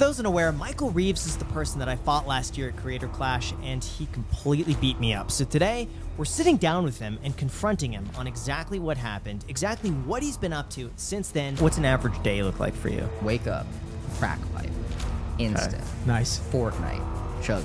those unaware, Michael Reeves is the person that I fought last year at Creator Clash, and he completely beat me up. So today, we're sitting down with him and confronting him on exactly what happened, exactly what he's been up to since then. What's an average day look like for you? Wake up, crack pipe, instant, Nice. Fortnite, chug.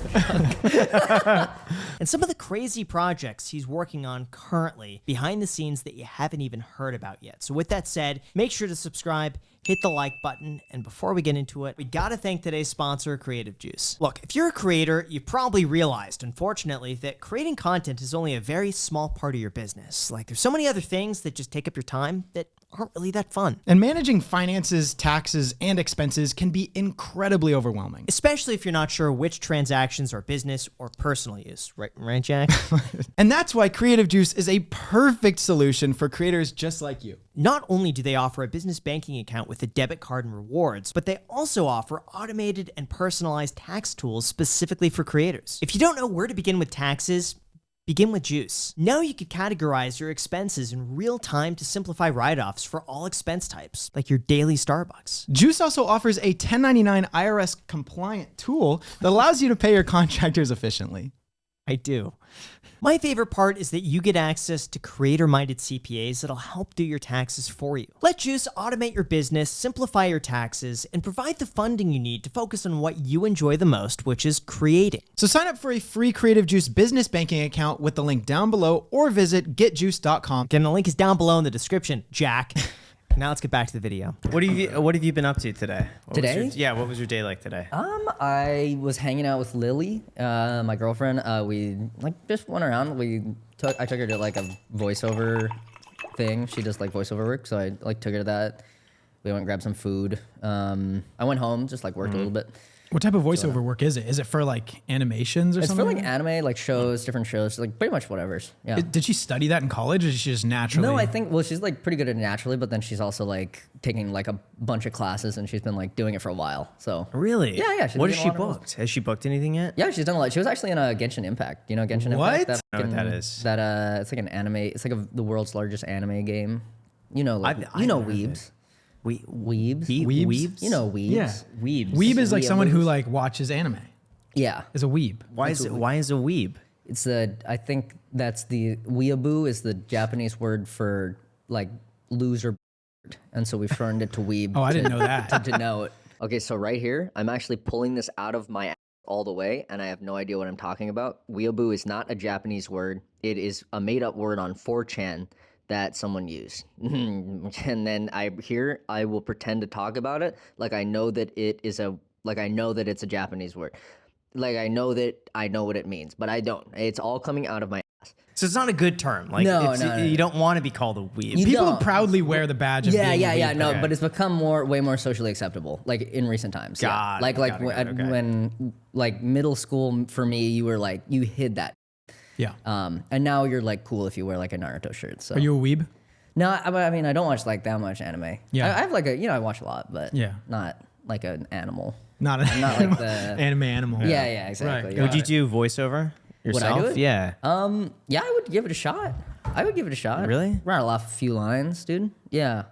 And some of the crazy projects he's working on currently behind the scenes that you haven't even heard about yet. So with that said, make sure to subscribe, hit the like button, and before we get into it, we gotta thank today's sponsor, Creative Juice. Look, if you're a creator, you probably realized, unfortunately, that creating content is only a very small part of your business. Like, there's so many other things that just take up your time that aren't really that fun. And managing finances, taxes, and expenses can be incredibly overwhelming. Especially if you're not sure which transactions are business or personal use. Right, Jack? And that's why Creative Juice is a perfect solution for creators just like you. Not only do they offer a business banking account with a debit card and rewards, but they also offer automated and personalized tax tools specifically for creators. If you don't know where to begin with taxes, begin with Juice. Now you can categorize your expenses in real time to simplify write-offs for all expense types, like your daily Starbucks. Juice also offers a 1099 IRS compliant tool that allows you to pay your contractors efficiently. I do. My favorite part is that you get access to creator-minded CPAs that'll help do your taxes for you. Let Juice automate your business, simplify your taxes, and provide the funding you need to focus on what you enjoy the most, which is creating. So sign up for a free Creative Juice business banking account with the link down below or visit getjuice.com. Again, the link is down below in the description, Jack. Now let's get back to the video. What have you been up to today? What was your day like today? I was hanging out with Lily, my girlfriend. We just went around. I took her to like a voiceover thing. She does like voiceover work, so I took her to that. We went and grabbed some food. I went home, just worked a little bit. What type of voiceover work is it? Is it for like animations or something? It's for like anime, like shows, different shows, like pretty much whatever's. Yeah. Did she study that in college or did she just naturally? No, I think, well, she's like pretty good at it naturally, but then she's also like taking like a bunch of classes and she's been like doing it for a while. So Really? Yeah. What has she booked? Has she booked anything yet? Yeah, she's done a lot. She was actually in a Genshin Impact. You know Genshin Impact? What? I don't know what that is. It's like an anime. It's like the world's largest anime game. You know, like, you know Weebs. Weebs? Weebs? You know Weebs? Yeah. Weebs. Weeb is like someone who like watches anime. Yeah. Is a weeb. Why is a weeb? I think that's the weeaboo is the Japanese word for like loser, and so we shortened it to weeb. Oh, I didn't know that. To denote. Okay, so right here, I'm actually pulling this out of my ass all the way, and I have no idea what I'm talking about. Weeaboo is not a Japanese word. It is a made-up word on 4chan that someone used. And then I will pretend to talk about it like I know that it's a Japanese word. Like I know what it means, but I don't. It's all coming out of my ass. So it's not a good term. Like No. You don't want to be called a weeb. People don't. proudly wear the badge of being a weeb. No, Okay. but it's become way more socially acceptable, like in recent times. Got yeah. it, Like got it, okay. when like middle school for me, you were like you hid that. Yeah. And now you're like cool if you wear like a Naruto shirt. So Are you a weeb? No, I mean I don't watch like that much anime. Yeah. I have like I watch a lot, but Yeah. not like an animal. Not like the anime animal. Yeah, exactly. Right. Yeah. Would you do voiceover yourself? Would I do it? Yeah. Yeah, I would give it a shot. Really? Rattle off a few lines, dude. Yeah.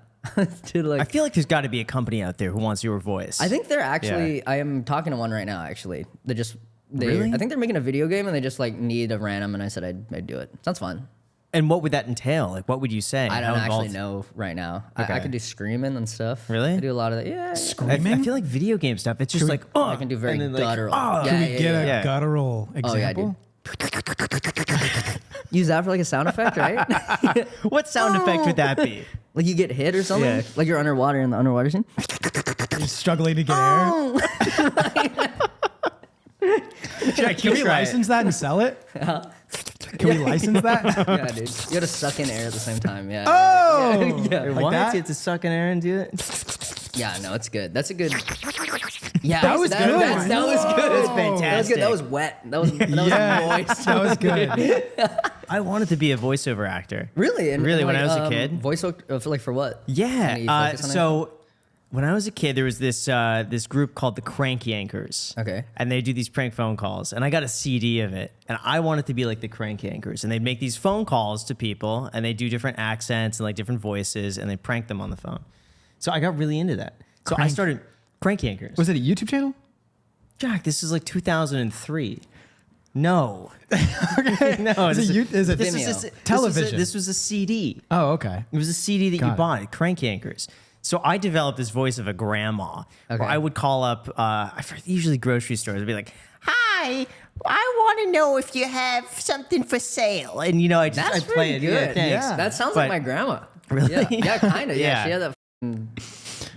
Dude, like I feel like there's got to be a company out there who wants your voice. I think they're actually. I am talking to one right now. Actually, Really? I think they're making a video game and they just like need a random. And I said I'd do it. Sounds fun. And what would that entail? Like, what would you say? I don't How actually involved- know right now. Okay. I could do screaming and stuff. Really? I do a lot of that. Yeah. I feel like video game stuff. It's just like, I can do very and then, like, guttural. Can we get a yeah. guttural Oh yeah, example? dude. Use that for like a sound effect, right? What sound effect would that be? Like you get hit or something. Yeah. Like you're underwater in the underwater scene. You're struggling to get air. Jack, can we license that and sell it? Can we license that? Yeah, dude. You gotta suck in air at the same time. Yeah. Oh! Yeah. Like What? that? You have to suck in air and do it? Yeah, no, it's good. That's a good. Yeah, That was good. That was good. That's That was fantastic. good. That was wet. That was Yeah, moist. that was good. I wanted to be a voiceover actor. Really? And, Really, and, when like, I was a kid? Voiceover for like for what? Any Yeah. focus on So when I was a kid, there was this group called the Crank Yankers. Okay. And they do these prank phone calls, and I got a CD of it, and I wanted to be like the Crank Yankers, and they'd make these phone calls to people, and they do different accents and like different voices, and they prank them on the phone. So I got really into that. So I started Crank yankers. Was it a YouTube channel? Jack, this is like 2003. No. No. Is it Vimeo? television? This was a CD. Oh, okay. It was a CD that Got you it. bought at Crank Yankers. So I developed this voice of a grandma. Where I would call up, usually grocery stores, and be like, "Hi, I want to know if you have something for sale." And I'd play it. Good. Yeah, thanks. Yeah. That sounds But- like my grandma. Really? Yeah, kind of. Yeah. Yeah. She had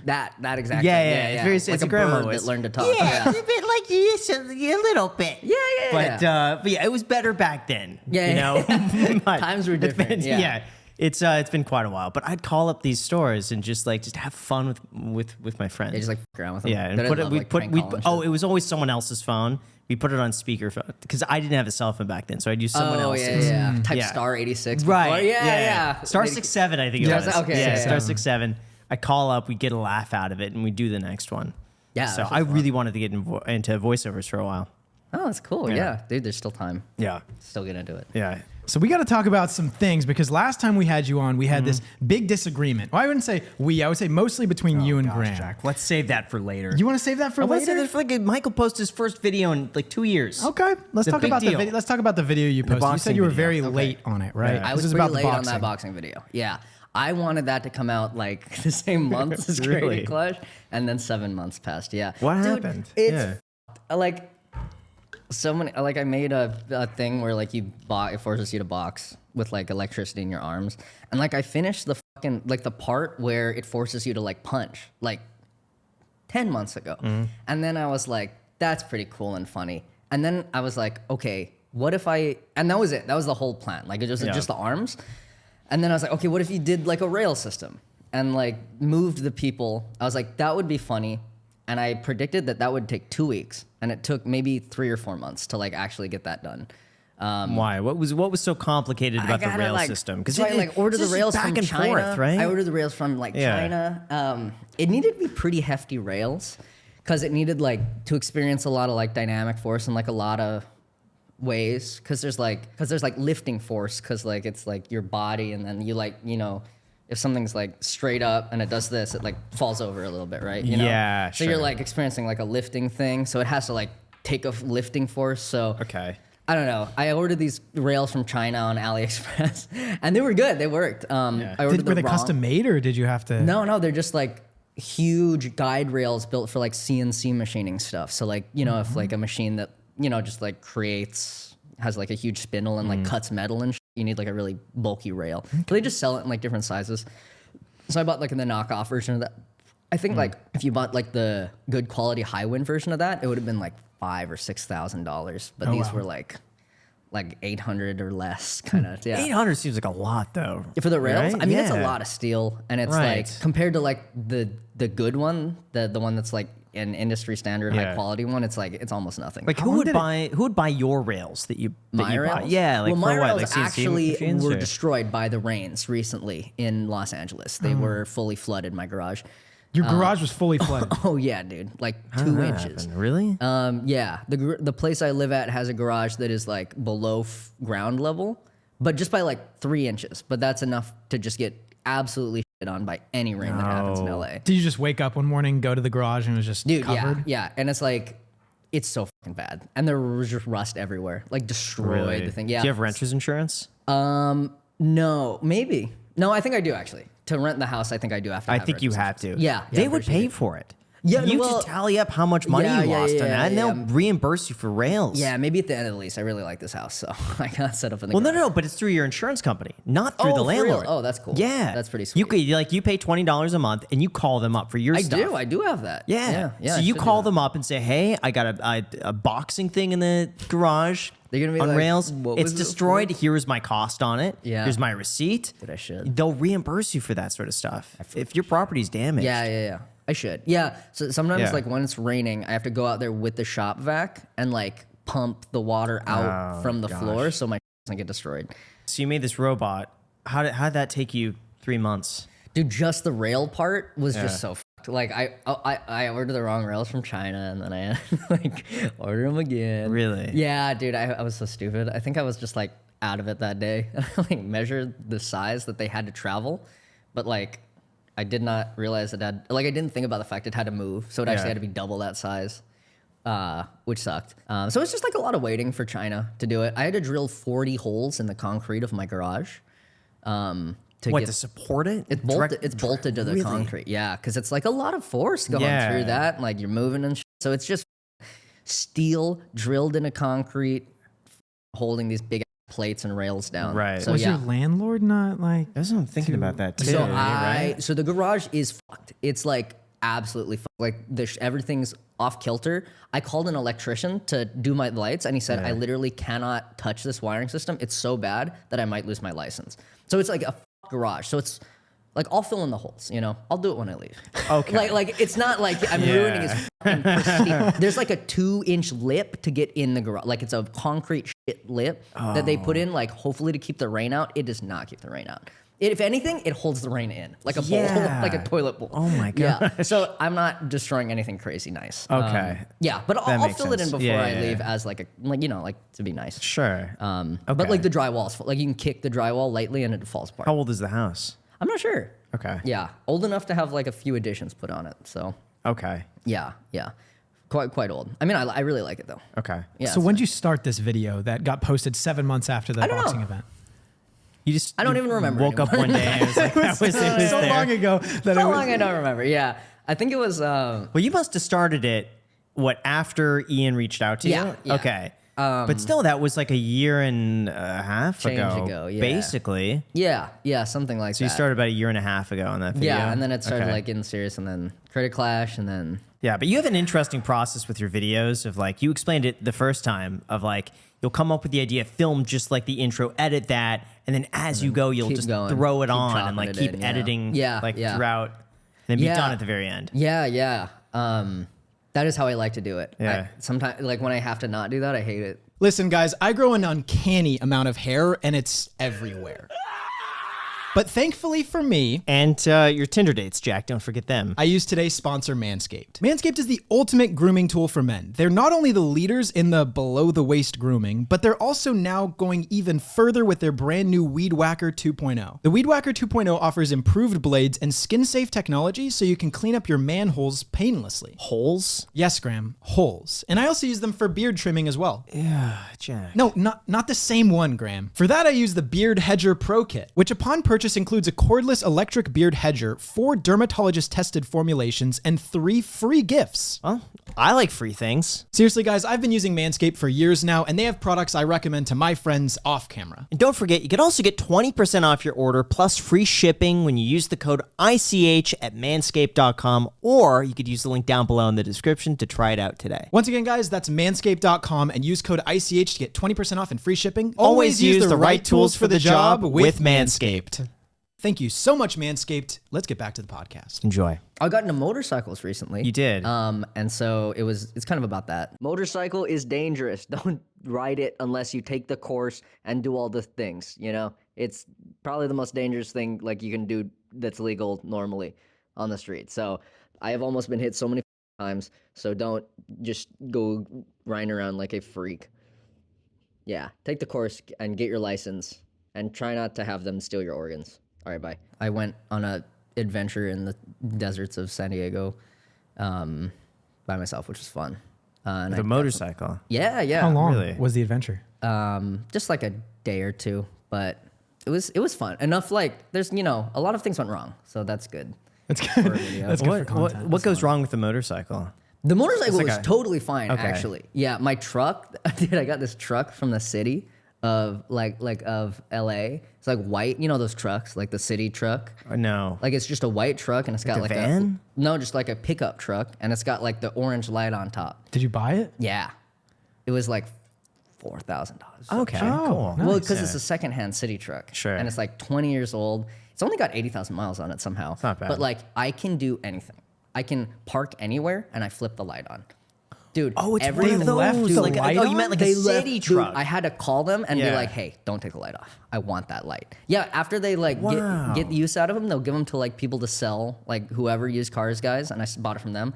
that exact. Yeah. It's very. like It's a a grandma bird voice. that learned to talk. Yeah, it's a bit like this, a little bit. Yeah. But yeah, it was better back then. Yeah. But Times were it's been- different, yeah. It's been quite a while, but I'd call up these stores and just have fun with my friends. They just like f around with them. Yeah, and But I put it. love, We like, put. prank We calling and oh, shit. it was always someone else's phone. We put it on speakerphone because I didn't have a cell phone back then, so I'd use someone Oh else's. yeah. Type Yeah. star 86. Right. Before. Yeah. Star 67, I think it Yeah, was. okay, Yeah, yeah, star yeah. 67. I call up, we get a laugh out of it, and we do the next one. Yeah, So that's I fun. really wanted to get into voiceovers for a while. Oh, that's cool. Yeah. Dude, there's still time. Yeah. Still gonna do it. Yeah. So we got to talk about some things because last time we had you on, we had this big disagreement. Well, I wouldn't say we. I would say mostly between you and Graham. Jack, let's save that for later. You want to save that for Let's say later? that for Michael posted his first video in 2 years. Okay, let's It's a talk big about the deal. video. Let's talk about the video you posted. You boxing said you were video. very Okay. late on it, right? Yeah. I This was is pretty about the late on that boxing. boxing video. Yeah. I wanted that to come out like the same month as Really? Great Clash, and then 7 months passed. Yeah. What Dude, happened? It's Yeah. like so many. Like I made a thing where like it forces you to box with like electricity in your arms, and like I finished the fucking like the part where it forces you to like punch like 10 months ago, and then I was like, that's pretty cool and funny, and then I was like, okay, what if and that was it. That was the whole plan. Like it was Yeah. just the arms. And then I was like, okay, what if you did like a rail system and like moved the people? I was like, that would be funny. And I predicted that would take 2 weeks, and it took maybe 3 or 4 months to like actually get that done. Why? What was so complicated about the rail system? Because I like ordered the rails back from and China. forth, right? I ordered the rails from like Yeah. China. It needed to be pretty hefty rails because it needed like to experience a lot of like dynamic force in like a lot of ways. Because there's like lifting force because like it's like your body, and then you like if something's like straight up and it does this, it like falls over a little bit, right? You know? Yeah, So you're sure. like experiencing like a lifting thing, so it has to like take a lifting force. So Okay. I don't know. I ordered these rails from China on AliExpress, and they were good. They worked. I ordered Were they the wrong- custom made or did you have to? No, they're just like huge guide rails built for like CNC machining stuff. So like if like a machine that just like has like a huge spindle and like cuts metal and you need like a really bulky rail. So they just sell it in like different sizes. So I bought like the knockoff version of that. I think like if you bought like the good quality high wind version of that, it would have been like $5,000 or $6,000. But these were like 800 or less kind of. Yeah. 800 seems like a lot though. For the rails, right? I mean, it's a Yeah. lot of steel, and it's Right. like compared to like the good one, the one that's like an industry standard Yeah. high quality one, it's like it's almost nothing. Like How who long would did it- buy your rails that you my buy? rails, Yeah, like well, for my what? rails Like CNC actually machines, were or- destroyed by the rains recently in Los Angeles. They were fully flooded. My garage. Your garage was fully flooded. Oh yeah, dude, like How 2 did that inches. happen? Really? Yeah, the place I live at has a garage that is like below ground level, but just by like 3 inches. But that's enough to just get absolutely shit on by any rain that happens in No. LA. Did you just wake up one morning, go to the garage, and it was just Dude, covered? yeah, and it's like, it's so fucking bad, and there was just rust everywhere, like destroyed Really? the thing. Yeah. Do you have renter's insurance? No, maybe. No, I think I do actually. To rent the house, I think I do have to. I have think you renter's have to. insurance. Yeah, They I'm would pretty pay sure. for it. Yeah, you well- just tally up how much money Yeah, you yeah, lost on yeah, that, and yeah. they'll reimburse you for rails. Yeah, maybe at the end of the lease. I really like this house, so I got set up in the. Well, garage. no, but it's through your insurance company, not through Oh, the for real? landlord. Oh, that's cool. Yeah, That's pretty You sweet. could you pay $20 a month, and you call them up for your stuff. I do have that. Yeah. yeah. So I you should do call that. them up and say, "Hey, I got a boxing thing in the garage. They're gonna be on like, rails. "What It's was it destroyed. for?" Here's my cost on it. Yeah. Here's my receipt. Dude, I should. They'll reimburse you for that sort of stuff if your property's damaged. Yeah. I should. Yeah. So sometimes Yeah. like when it's raining, I have to go out there with the shop vac and like pump the water out from the floor so my doesn't get destroyed. So you made this robot. How did that take you 3 months? Dude, just the rail part was just so fucked. Like I ordered the wrong rails from China, and then I had to like order them again. Really? Yeah, dude. I was so stupid. I think I was just like out of it that day. I like measured the size that they had to travel, but like I did not realize it had, like, I didn't think about the fact it had to move. So it actually had to be double that size, which sucked. So it's just like a lot of waiting for China to do it. I had to drill 40 holes in the concrete of my garage. To support it? It's bolted to the concrete. Yeah, because it's like a lot of force going through that. Like you're moving and so it's just steel drilled into concrete, holding these big plates and rails down. Right. So was your landlord not like? That's what I'm thinking about that too. So the garage is fucked. It's like absolutely fucked. Like everything's off kilter. I called an electrician to do my lights, and he said I literally cannot touch this wiring system. It's so bad that I might lose my license. So it's like a garage. So it's like I'll fill in the holes, you know. I'll do it when I leave. Okay. Like it's not like I'm ruining his fucking pristine. There's like a 2-inch lip to get in the garage. Like it's a concrete shit lip that they put in, like hopefully to keep the rain out. It does not keep the rain out. If anything, it holds the rain in, like a bowl, like a toilet bowl. Oh my god! Yeah. So I'm not destroying anything crazy nice. Okay. Yeah, but I'll fill it in sense. before I leave as like to be nice. Sure. But like the drywall's like you can kick the drywall lightly and it falls apart. How old is the house? I'm not sure. Okay. Yeah, old enough to have like a few additions put on it. So Okay. yeah, quite old. I mean, I really like it though. Okay. Yeah. So when did you start this video that got posted 7 months after the don't boxing know. event? I don't even remember. Woke up one day and it was like, it was so there. long ago that How long I don't remember. Yeah, I think it was. Well, you must have started it, after Ian reached out to you? Yeah. Okay. But still, that was like a year and a half ago, yeah. Basically. Yeah, something like that. So you started about a year and a half ago on that video? Yeah, and then it started like getting serious, and then Critic Clash, and then Yeah, but you have an interesting process with your videos of like, you explained it the first time of like, you'll come up with the idea, film just like the intro, edit that, and then as you go, you'll just throw it on and like keep editing throughout, and then be done at the very end. Yeah. That is how I like to do it. Yeah. Sometimes, like when I have to not do that, I hate it. Listen, guys, I grow an uncanny amount of hair, and it's everywhere. But thankfully for me, And your Tinder dates, Jack, don't forget them. I use today's sponsor, Manscaped. Manscaped is the ultimate grooming tool for men. They're not only the leaders in the below-the-waist grooming, but they're also now going even further with their brand new Weed Whacker 2.0. The Weed Whacker 2.0 offers improved blades and skin-safe technology so you can clean up your manholes painlessly. Holes? Yes, Graham, holes. And I also use them for beard trimming as well. Yeah, Jack. No, not the same one, Graham. For that, I use the Beard Hedger Pro Kit, which upon purchase includes a cordless electric beard hedger, 4 dermatologist-tested formulations, and 3 free gifts. Well, I like free things. Seriously, guys, I've been using Manscaped for years now, and they have products I recommend to my friends off camera. And don't forget, you can also get 20% off your order plus free shipping when you use the code ICH at manscaped.com, or you could use the link down below in the description to try it out today. Once again, guys, that's manscaped.com and use code ICH to get 20% off and free shipping. Always use the right tools for the job with Manscaped. Thank you so much, Manscaped. Let's get back to the podcast. Enjoy. I got into motorcycles recently. You did. And so it's kind of about that. Motorcycle is dangerous. Don't ride it unless you take the course and do all the things, you know? It's probably the most dangerous thing like you can do that's legal normally on the street. So I have almost been hit so many times, so don't just go riding around like a freak. Yeah, take the course and get your license and try not to have them steal your organs. All right, bye. I went on a adventure in the deserts of San Diego by myself, which was fun. And The motorcycle. Yeah. How long Really? was the adventure? Just like a day or two, but it was fun. Enough like there's a lot of things went wrong, so that's good. That's good. That's good for content. What goes wrong with the motorcycle? The motorcycle like was a- totally fine, Okay. actually. Yeah, my truck, dude, I got this truck from the city of of LA. It's like white, those trucks, like the city truck. No. Like it's just a white truck and it's got a like van? no, just like a pickup truck and it's got like the orange light on top. Did you buy it? Yeah. It was like $4,000. Okay, Oh, cool. nice. Well, because it's a secondhand city truck. Sure. And it's like 20 years old. It's only got 80,000 miles on it somehow. It's not bad. But like I can do anything. I can park anywhere and I flip the light on. Dude, Oh, it's every one of those. left the Like, light oh, you on? meant like they a city left, truck. Dude, I had to call them and be Yeah. like, "Hey, don't take the light off. I want that light." Yeah, after they like Wow. get the use out of them, they'll give them to like people to sell, like whoever used cars guys, and I bought it from them.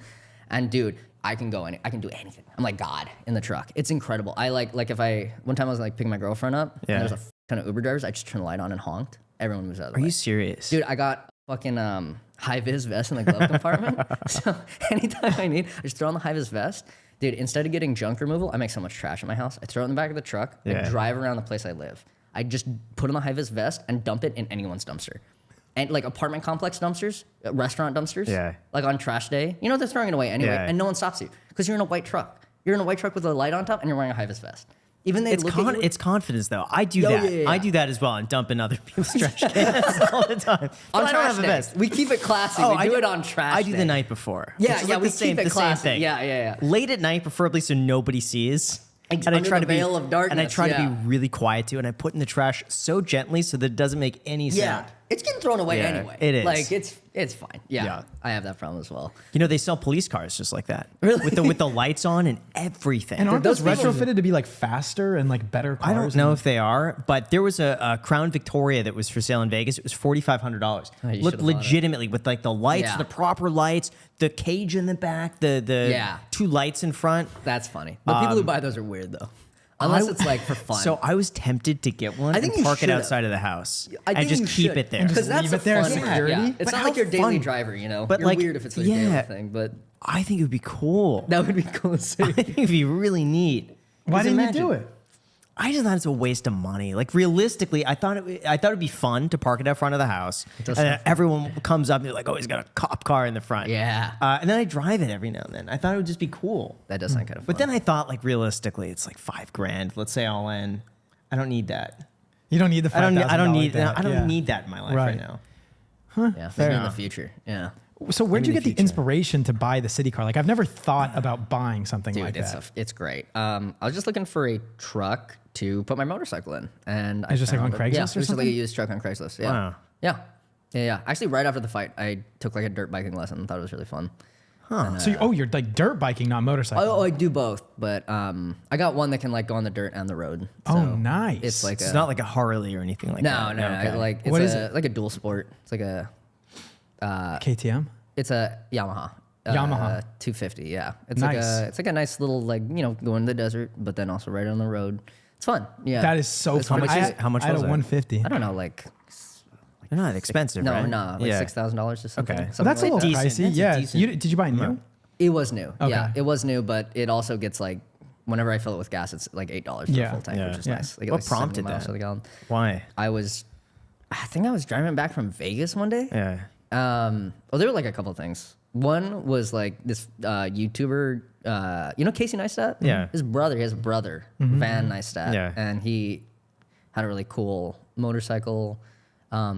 And dude, I can do anything. I'm like God in the truck. It's incredible. I like if one time I was like picking my girlfriend up, Yeah. and there was a ton of Uber drivers. I just turned the light on and honked. Everyone moves out of the Are way. you serious? Dude, I got fucking high-vis vest in the glove compartment. So anytime I need, I just throw on the high-vis vest. Dude, instead of getting junk removal, I make so much trash in my house. I throw it in the back of the truck and drive around the place I live. I just put on the high-vis vest and dump it in anyone's dumpster. And like apartment complex dumpsters, restaurant dumpsters, like on trash day, you know, they're throwing it away anyway, and no one stops you because you're in a white truck. You're in a white truck with a light on top and you're wearing a high-vis vest. Even they look at you. It's confidence, though. I do that. Yeah. I do that as well and dump in other people's trash cans all the time. But on I don't trash have a day. vest. We keep it classy. We do it on trash I do day. the night before. Yeah, Which is yeah, like we the same, keep it the same classy. thing. Yeah. Late at night, preferably so nobody sees. And I try to veil of darkness. And I try to yeah. be really quiet too. And I put in the trash so gently so that it doesn't make any sound. It's getting thrown away anyway. It is. Like it's fine. Yeah, I have that problem as well. You know, they sell police cars just like that. Really? With the lights on and everything. And aren't those those people- retrofitted to be like faster and like better cars? I don't know if they are, but there was a Crown Victoria that was for sale in Vegas. It was $4,500. you Looked should've bought it. legitimately with like the lights, Yeah. the proper lights, the cage in the back, the two lights in front. That's funny. The people who buy those are weird though. Unless it's like for fun. So I was tempted to get one I think and you park it should've. outside of the house I and think just you keep should. it there. And just Because that's leave it there a as fun security? Yeah. It's But not how like your daily fun. driver, you know. But You're like, weird if it's like a daily thing, but I think it would be cool. that would be cool to see. I think it'd be really neat. Why 'Cause didn't imagine- you do it? I just thought it's a waste of money. Like realistically, I thought it'd be fun to park it out front of the house, and then everyone comes up and they're like, "Oh, he's got a cop car in the front." Yeah. and then I drive it every now and then. I thought it would just be cool. That does sound kind of fun. But then I thought, like realistically, it's like $5,000. Let's say all in. I don't need that. You don't need the I $5,000 don't need. debt. I don't Yeah. need that in my life right, Right. now. yeah, fair maybe in the enough. future. Yeah. So where'd Maybe you in get the the future. inspiration to buy the city car? Like I've never thought about buying something Dude, like it's that. it's great. I was just looking for a truck to put my motorcycle in, and I It's just like found on it. Craigslist Yeah, or it was just like a something? used truck on Craigslist. Yeah. Wow. Yeah. Actually, right after the fight, I took like a dirt biking lesson and thought it was really fun. So you're like dirt biking, not motorcycle. Oh, I do both, but I got one that can like go on the dirt and the road. Oh, So nice. It's like It's not like a Harley or anything like no, that. no, Okay. like it's What is like a dual sport. It's like a KTM. it's a Yamaha. Yamaha. 250. Yeah, it's Nice. like a nice little like going to the desert, but then also right on the road. It's fun. Yeah, That is so It's fun. much is it? How much I had was a it? 150. I don't know, like They're not expensive, no, right? no, like $6,000 or something. Okay. So something that's a like little that. Decent. pricey. That's Yeah. decent. Did you buy new? It was new. Okay. Yeah, it was new, but it also gets like whenever I fill it with gas, it's like $8 for Yeah. a full tank, Yeah. which is Yeah. nice. I get What like 70 prompted miles that? to the gallon. Why? I think I was driving back from Vegas one day. Yeah. Well, there were like a couple of things. One was like this YouTuber, Casey Neistat? Yeah. His brother, he has a brother, Van Neistat. Yeah. And he had a really cool motorcycle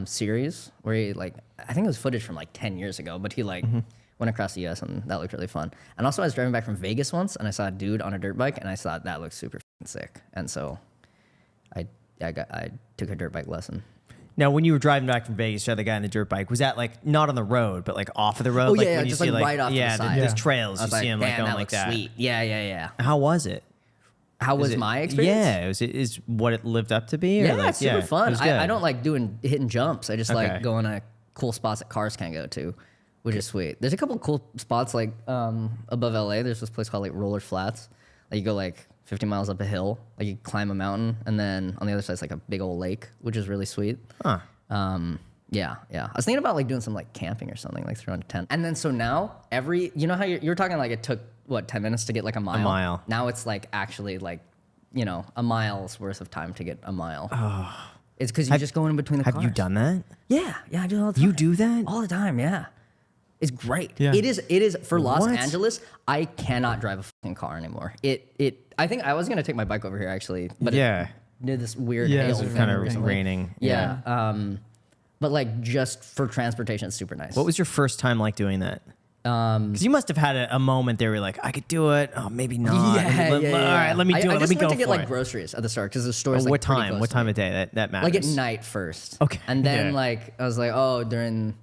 series where he like, I think it was footage from like 10 years ago, but he like went across the US and that looked really fun. And also I was driving back from Vegas once and I saw a dude on a dirt bike and I thought that looked super f***ing sick. And so I took a dirt bike lesson. Now, when you were driving back from Vegas, you had the guy on the dirt bike. Was that like not on the road, but like off of the road? Oh, like yeah, when you just see, like right off to the yeah, side. those Yeah. trails. I You was see like, him like man, going that like looks that. sweet. Yeah. How was it? How was it- my experience? Yeah, is what it lived up to be? Or Yeah, like, it's super it fun. was I good. don't like hitting jumps. I just Okay. like going to cool spots that cars can't go to, which is sweet. There's a couple of cool spots like above LA. There's this place called like Roller Flats. Like you go like 50 miles up a hill, like you climb a mountain, and then on the other side is like a big old lake, which is really sweet. Huh. Yeah. I was thinking about like doing some like camping or something, like throwing a tent. And then so now you know how you're talking like it took what 10 minutes to get like a mile. mile. Now it's like actually like a mile's worth of time to get a mile. Oh. It's because you just go in between the Have cars. you done that? Yeah, I do all the time. You do that? all the time? Yeah, it's great. Yeah. It is for Los What? Angeles. I cannot drive a fucking car anymore. I think I was gonna take my bike over here actually, but Yeah. it did this weird Yeah, hail it's thing Kind of recently. raining. Yeah. But like just for transportation, it's super nice. What was your first time like doing that? Because you must have had a moment there where you're like, I could do it. Oh, maybe not. All right, let me do it. I Let just me went go to get for like it. groceries at the store because the store is like What pretty time? close What to time me. of day? That matters. Like at night first. Okay. And then Yeah. like I was like, oh, during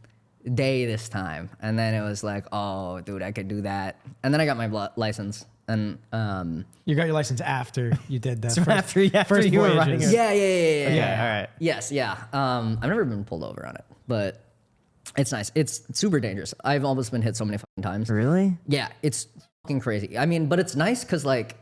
day this time, and then it was like, oh, dude, I could do that. And then I got my license, and You got your license after you did that. So after you were voyages. running it. yeah. Yeah, all right. Yes, yeah. I've never been pulled over on it, but it's nice. It's super dangerous. I've almost been hit so many fucking times. Really? Yeah, it's fucking crazy. I mean, but it's nice because like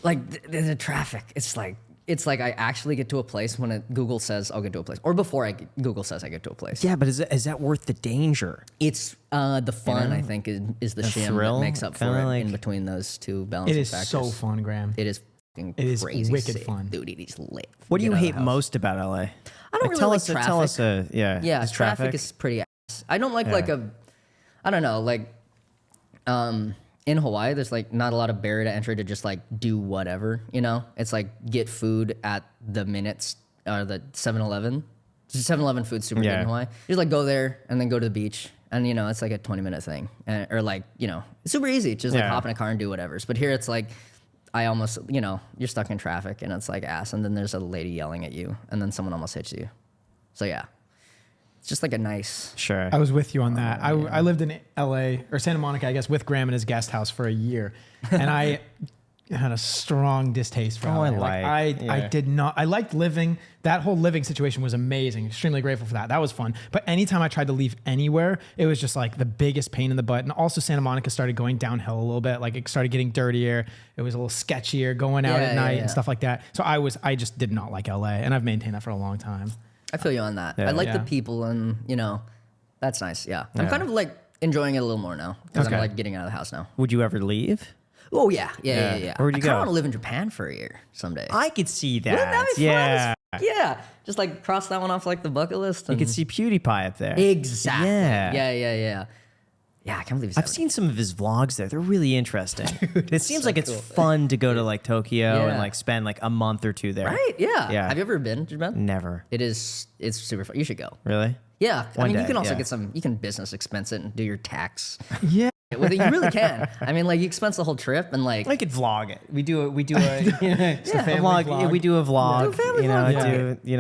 the traffic. It's like it's like I actually get to a place when Google says I'll get to a place, or before Google says I get to a place. Yeah, but is that worth the danger? It's the fun, I think, is the shim thrill, that makes up for kinda it like- in between those two balancing It is factors. so fun, Graham. It is fucking It is crazy wicked sick. fun. Dude, it is lit. What do Get you out of hate the house. most about LA? I don't really tell like us, traffic. Tell us, Yeah, is traffic is pretty ass. I don't like I don't know, like in Hawaii, there's like not a lot of barrier to entry to just like do whatever, you know? It's like get food at the minutes or the 7-Eleven. 7-Eleven food's super good in Hawaii. You just like go there and then go to the beach. And, you know, it's like a 20-minute thing. Or like, you know, it's super easy. Just like hop in a car and do whatever. But here it's like, I almost, you know, you're stuck in traffic and it's like ass. And then there's a lady yelling at you. And then someone almost hits you. So yeah, it's just like a nice. Sure. I was with you on that. I lived in LA or Santa Monica, I guess, with Graham in his guest house for a year. And I had a strong distaste for LA. I did not. I liked living. That whole living situation was amazing. Extremely grateful for that. That was fun. But anytime I tried to leave anywhere, it was just like the biggest pain in the butt. And also Santa Monica started going downhill a little bit. Like it started getting dirtier. It was a little sketchier going out at night and stuff like that. So I just did not like LA, and I've maintained that for a long time. I feel you on that. I like the people and, you know, that's nice. Yeah. I'm kind of like enjoying it a little more now because I'm like getting out of the house now. Would you ever leave? Oh, yeah. Where would you go? I want to live in Japan for a year someday. I could see that. Wouldn't that be fun yeah. as yeah. Just like cross that one off like the bucket list. You And could see PewDiePie up there. Exactly. Yeah. Yeah. Yeah, I can't believe he's I've seen some of his vlogs there. They're really interesting. It seems like it's fun to go to like Tokyo and like spend like a month or two there. Right? Yeah. Yeah. Have you ever been to Japan? Never. It's super fun. You should go. Really? Yeah. I mean, day, you can also yeah. get you can business expense it and do your tax Yeah. with it. You really can. I mean, like you expense the whole trip and like. I could vlog it. We do a family vlog. vlog. We do a vlog. Do a family you know,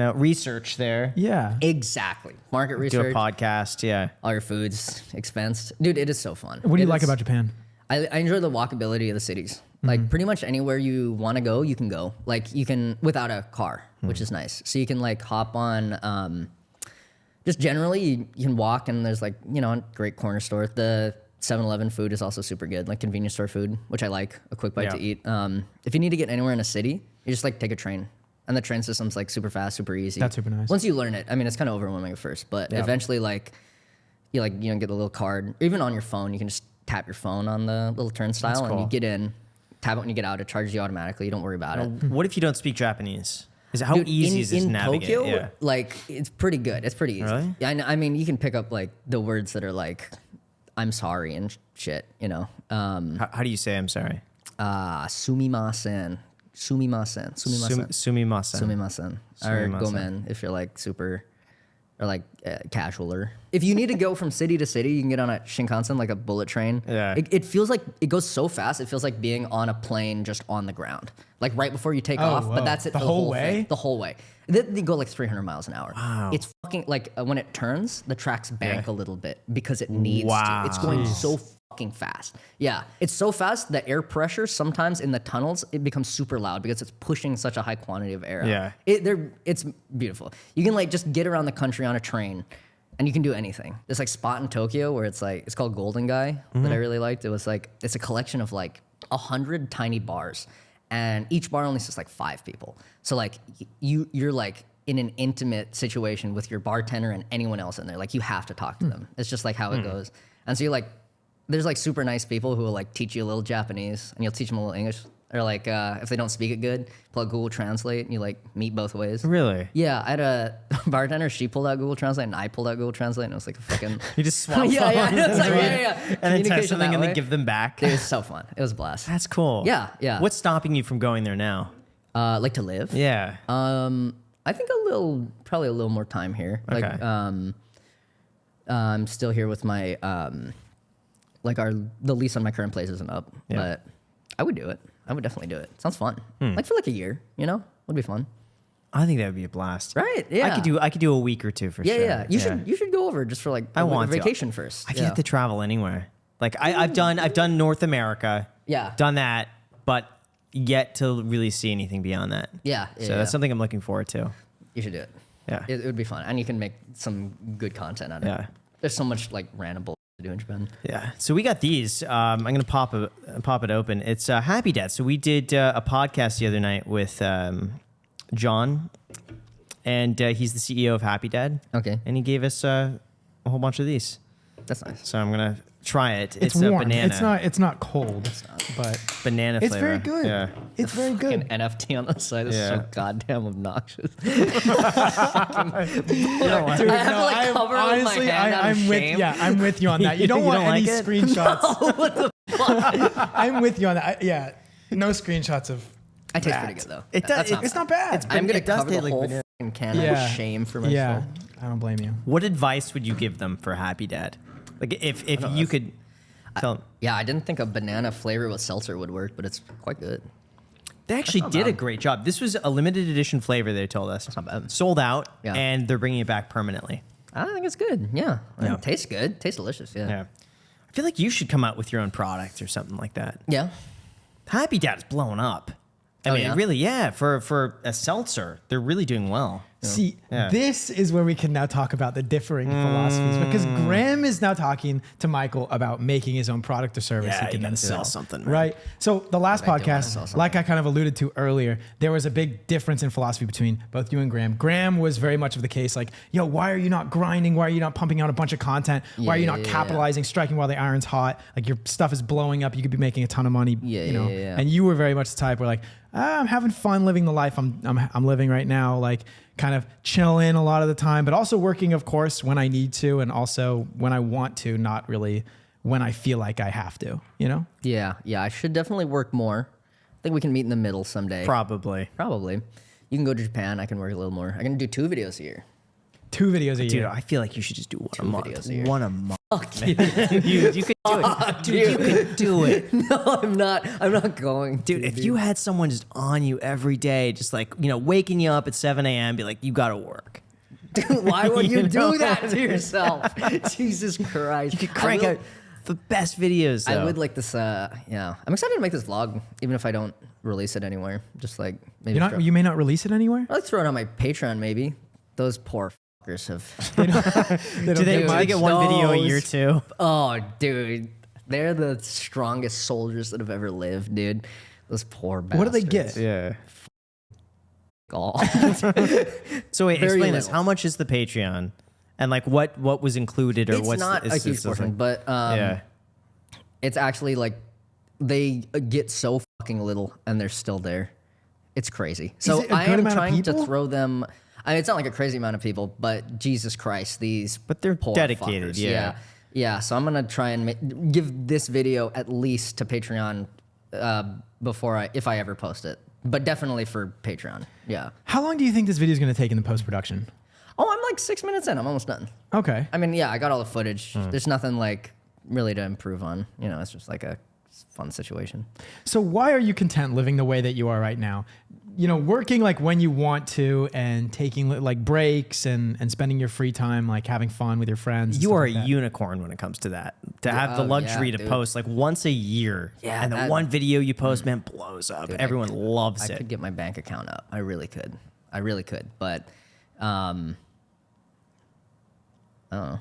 vlog. do research there. Yeah. Exactly. Market Do a research. podcast. Yeah. All your food's expensed. Dude, it is so fun. What do you It like is- about Japan? I enjoy the walkability of the cities. Like pretty much anywhere you want to go, you can go. Like you can without a car, which is nice. So you can like hop on. Just generally, you can walk and there's like a great corner store. The 7-Eleven food is also super good, like convenience store food, which I like. A quick bite to eat. If you need to get anywhere in a city, you just like take a train. And the train system's like super fast, super easy. That's super nice. Once you learn it, I mean, it's kind of overwhelming at first, but eventually, like you get a little card. Even on your phone, you can just tap your phone on the little turnstile, and you get in. Tap it when you get out. It charges you automatically. You don't worry about it. What if you don't speak Japanese? How Dude, easy is this to in navigate? Tokyo, Yeah. like it's pretty good. It's pretty easy. Really? Yeah, I mean, you can pick up like the words that are like, "I'm sorry" and shit. How do you say I'm sorry? Sumimasen, sumimasen, sumimasen, Sumimasen. sumimasen, or Sumimasen. gomen if you're like super or like casualer. If you need to go from city to city, you can get on a Shinkansen, like a bullet train. Yeah. It feels like it goes so fast. It feels like being on a plane just on the ground, like right before you take off. whoa. But that's it. The for whole the whole way? thing. The whole way. They go like 300 miles an hour. Wow. It's fucking like when it turns, the tracks bank a little bit because it needs Wow. to. It's going so fucking fast. Yeah, it's so fast. The air pressure sometimes in the tunnels it becomes super loud because it's pushing such a high quantity of air. out. Yeah. It's beautiful. You can like just get around the country on a train, and you can do anything. There's like spot in Tokyo where it's called Golden Guy that I really liked. It was like it's a collection of like 100 tiny bars, and each bar only sits like 5 people. So like you're like in an intimate situation with your bartender and anyone else in there. Like you have to talk to them. It's just like how it goes. And so you're like, there's like super nice people who will like teach you a little Japanese and you'll teach them a little English. Or like if they don't speak it good, pull out Google Translate and you like meet both ways. Really? Yeah, I had a bartender. She pulled out Google Translate and I pulled out Google Translate, and it was like a fucking. You just swap yeah. phones. It's like, yeah. And then test Communication something that and then way. give them back. It was so fun. It was a blast. That's cool. Yeah. What's stopping you from going there now? Like to live. Yeah. I think probably a little more time here. Okay. Like, I'm still here with my, the lease on my current place isn't up, but I would do it. I would definitely do it. Sounds fun. Like for like a year, would be fun. I think that would be a blast. Right? Yeah. I could do a week or two for sure. Yeah. You should go over just for like I want to. vacation first. I get to travel anywhere. Like I've done North America. Yeah. Done that, but yet to really see anything beyond that. Yeah. So that's something I'm looking forward to. You should do it. Yeah. It would be fun, and you can make some good content out of it. Yeah. There's so much like random bull to do in Japan. Yeah. So we got these. I'm gonna pop it open. It's Happy Dad. So we did a podcast the other night with John, and he's the CEO of Happy Dad. Okay. And he gave us a whole bunch of these. That's nice. So I'm gonna try it. It's a warm. banana. It's not cold, but Banana it's flavor. very good. Yeah. It's very Fucking good. NFT on the side is Yeah. so goddamn obnoxious. Dude, honestly, I'm with you on that. You don't You want don't any like it? screenshots. What the fuck? I'm with you on that. No screenshots of. I taste that. pretty good though. It does. That's It's not bad. I'm gonna it does cover the taste like whole vanilla. fucking can Yeah. of shame for myself. Yeah, I don't blame you. What advice would you give them for Happy Dad? Like if you could tell them. Yeah, I didn't think a banana flavor with seltzer would work, but it's quite good. They actually not did a bad. great job. This was a limited edition flavor, they told us. not bad. Sold out, Yeah. and they're bringing it back permanently. I think it's good. Yeah. Yeah. It tastes good. Tastes delicious. Yeah. Yeah. I feel like you should come out with your own product or something like that. Yeah. Happy Dad's blowing up. I mean, yeah? really, yeah. For a seltzer, they're really doing well. See, Yeah. this is where we can now talk about the differing philosophies because Graham is now talking to Michael about making his own product or service Yeah, he can you then gotta sell. sell something, man. right? So the last I do wanna sell podcast, something. like I kind of alluded to earlier, there was a big difference in philosophy between both you and Graham. Graham was very much of the case like, yo, why are you not grinding? Why are you not pumping out a bunch of content? Why are you not Yeah. capitalizing, striking while the iron's hot? Like your stuff is blowing up. You could be making a ton of money. Yeah, you know? yeah. And you were very much the type where like, I'm having fun living the life I'm living right now, like kind of chilling a lot of the time, but also working, of course, when I need to, and also when I want to, not really when I feel like I have to, you know? Yeah. Yeah. I should definitely work more. I think we can meet in the middle someday. Probably. Probably. You can go to Japan. I can work a little more. I can do 2 videos a year. 2 videos a Dude, year. I feel like you should just do one a month. videos a year. One a month. you. You could do it. Dude, you could do it. No, I'm not. I'm not going. Dude, if you had someone just on you every day, just like, waking you up at 7 a.m., be like, you got to work. Dude, why would you You know? do that to yourself? Jesus Christ. You could crank out the best videos, though. I would like this. Yeah, I'm excited to make this vlog, even if I don't release it anywhere. Just like maybe. You may not release it anywhere? I'll throw it on my Patreon, maybe. Those poor fuckers have. Do they get one video a year, Those- too? Oh, dude, they're the strongest soldiers that have ever lived, dude. Those poor bastards. What do they get? Yeah. All. So wait, Very explain this. little. How much is the Patreon? And like what was included or It's what's not the, a it's huge just portion, like- but yeah. it's actually like they get so fucking little and they're still there. It's crazy. So it a I good am amount of trying to people? throw them. I mean, it's not like a crazy amount of people, but Jesus Christ, these. But they're poor dedicated, fuckers. yeah. Yeah. So I'm gonna try and give this video at least to Patreon if I ever post it, but definitely for Patreon. Yeah. How long do you think this video is going to take in the post-production? Oh, I'm like 6 minutes in. I'm almost done. Okay. I mean, yeah, I got all the footage. Hmm. There's nothing like really to improve on. It's just like a fun situation. So why are you content living the way that you are right now? Working like when you want to and taking like breaks and spending your free time like having fun with your friends. and You stuff are like a that. unicorn when it comes to that. To have the Oh, luxury yeah, to dude. post like once a year. Yeah, And the that- one video you post, man, blows up. Dude, Everyone loves I it. could get my bank account up. I really could. But, I don't know.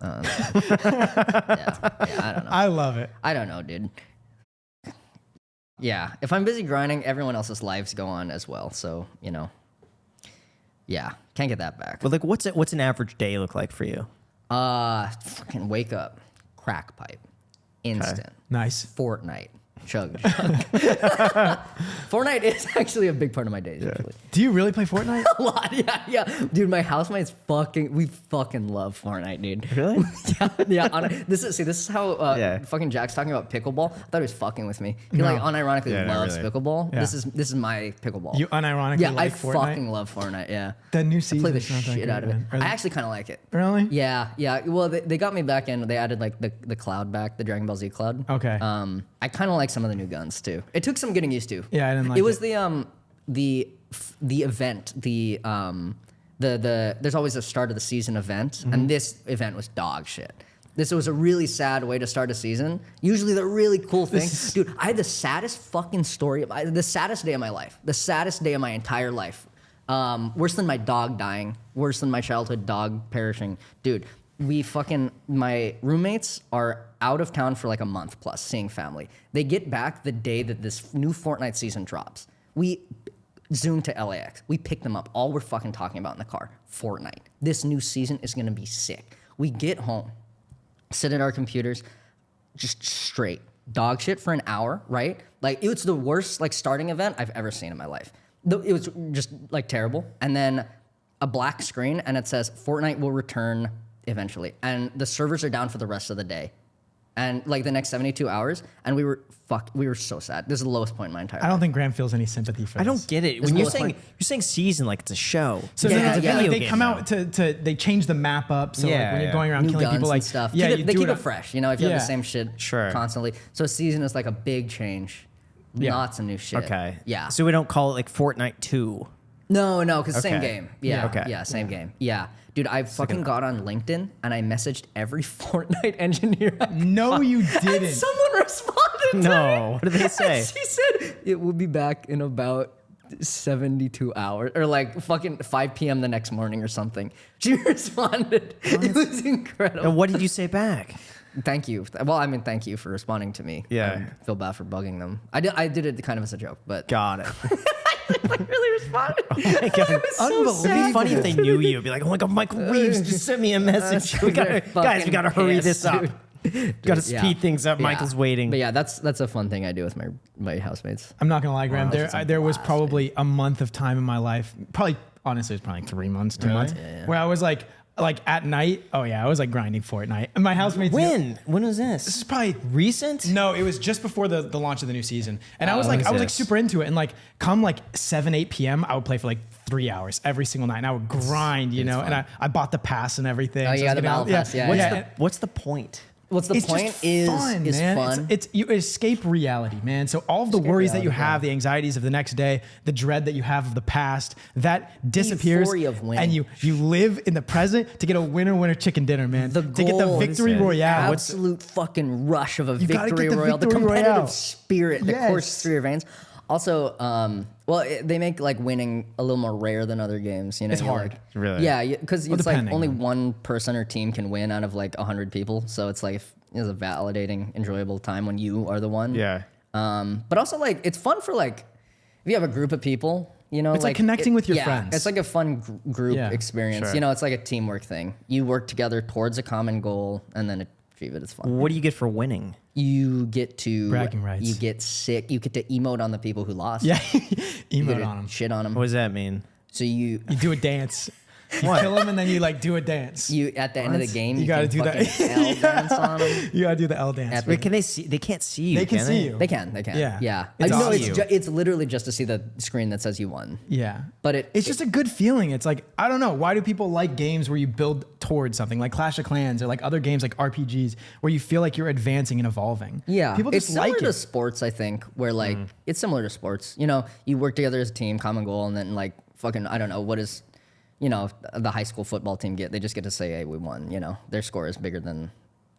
Yeah, I don't know. I love it. I don't know, dude. Yeah, if I'm busy grinding, everyone else's lives go on as well. So, yeah, can't get that back. But like what's an average day look like for you? Fucking wake up, crack pipe, instant. Nice. Fortnite, chug. Fortnite is actually a big part of my days. Actually, Do you really play Fortnite? a lot. Yeah. Dude, my housemates we fucking love Fortnite, dude. Really? Yeah. This is how Yeah. fucking Jack's talking about pickleball. I thought he was fucking with me. He like unironically Yeah, not loves really. pickleball. Yeah. This is my pickleball. You unironically yeah, like I Fortnite? fucking love Fortnite. Yeah. The new I season play the is not that shit good, out of it. man. Are I they- actually kind of like it. Really? Yeah. Well, they got me back in. They added like the cloud back, the Dragon Ball Z cloud. Okay. I kind of like some of the new guns too. It took some getting used to. Yeah, I didn't like It was it. the event, there's always a start of the season event, Mm-hmm. and this event was dog shit. This was a really sad way to start a season. Usually the really cool thing, dude, I had the saddest fucking story, the saddest day of my life, the saddest day of my entire life. Worse than my dog dying, worse than my childhood dog perishing. Dude, my roommates are out of town for like a month plus seeing family. They get back the day that this new Fortnite season drops. zoom to LAX. We pick them up. All we're fucking talking about in the car, Fortnite. This new season is gonna be sick. We get home, sit at our computers, just straight dog shit for an hour, right? Like it was the worst like starting event I've ever seen in my life. It was just like terrible. And then a black screen and it says Fortnite will return eventually. And the servers are down for the rest of the day. And like the next 72 hours, and we were so sad. This is the lowest point in my entire life. I don't think Graham feels any sympathy for this. I don't get it. When you're saying season like it's a show. So Yeah, it's a yeah. video They game come out to they change the map up. So like when you're going around New killing guns people, and like stuff. yeah, They keep it fresh. You know, if you have the same shit Sure. constantly. So a season is like a big change. Yeah. Lots of new shit. Okay. Yeah. So we don't call it like Fortnite 2. No, because same Okay. game. Yeah. Okay. Yeah, same game. Yeah. Dude, I fucking got on LinkedIn and I messaged every Fortnite engineer. No, you And didn't. someone responded to No. me. What did they say? She said it will be back in about 72 hours or like fucking 5 p.m. the next morning or something. She responded. It was incredible. And what did you say back? Thank you. Well, I mean, thank you for responding to me. Yeah. I feel bad for bugging them. I did it kind of as a joke, but Got it. I really responded. Oh my God. so It'd be funny if they knew you. It'd be like, oh my God, Michael Reeves just sent me a message. We gotta, guys, we gotta hurry this up. Gotta speed things up. Yeah. Michael's waiting. But yeah, that's a fun thing I do with my housemates. I'm not gonna lie, Graham. Wow, that's a There was blast, probably a month of time in my life, probably honestly, it's probably like 3 months, 2 months, where I was like at night. Oh yeah, I was like grinding Fortnite. And my housemates. When? When was this? This is probably recent? No, it was just before the launch of the new season, and I was when like is this? super into it, and like come like 7-8 p.m. I would play for like 3 hours every single night, and I would grind, you know, and I bought the pass and everything. Oh, you so I got was the getting battle pass, yeah. yeah. What's the point? What's the It's point just is fun, is man. fun. It's you escape reality, man. So all of the worries that you reality, have, the anxieties of the next day, the dread that you have of the past, that disappears, euphoria of winning. and you live in the present to get a winner chicken dinner, man. The to get the goal is victory it? royale. absolute fucking rush of a You gotta victory get the royale, the victory competitive royale. spirit that Yes. courses through your veins. Also, they make like winning a little more rare than other games. You know, It's you're hard. like- Really? Yeah, because it's like depending only on- one person or team can win out of like 100 people. So it's like it's a validating, enjoyable time when you are the one. Yeah. But also like it's fun for like if you have a group of people. You know, It's like connecting with your yeah, friends. It's like a fun group Yeah, experience. sure. You know, it's like a teamwork thing. You work together towards a common goal and then achieve it. It's fun. What do you get for winning? You get to Bragging rights. You get sick. You get to emote on the people who lost. Yeah, You emote get to on them. shit on them. What does that mean? So you You do a dance. You kill them and then you like do a dance. at the end of the game You gotta can do that. fucking L dance on them. You gotta do the L dance. Epic. Wait, can they see? They can't see you. They can see you. They can. Yeah. Yeah. It's No, awesome. it's literally just to see the screen that says you won. Yeah. But it's just a good feeling. It's like, I don't know. Why do people like games where you build towards something like Clash of Clans or like other games like RPGs where you feel like you're advancing and evolving? Yeah, People it's just similar like to it. sports. I think where like it's similar to sports. You know, you work together as a team, common goal, and then like fucking I don't know what is, you know, the high school football team get. They just get to say, "Hey, we won." You know, their score is bigger than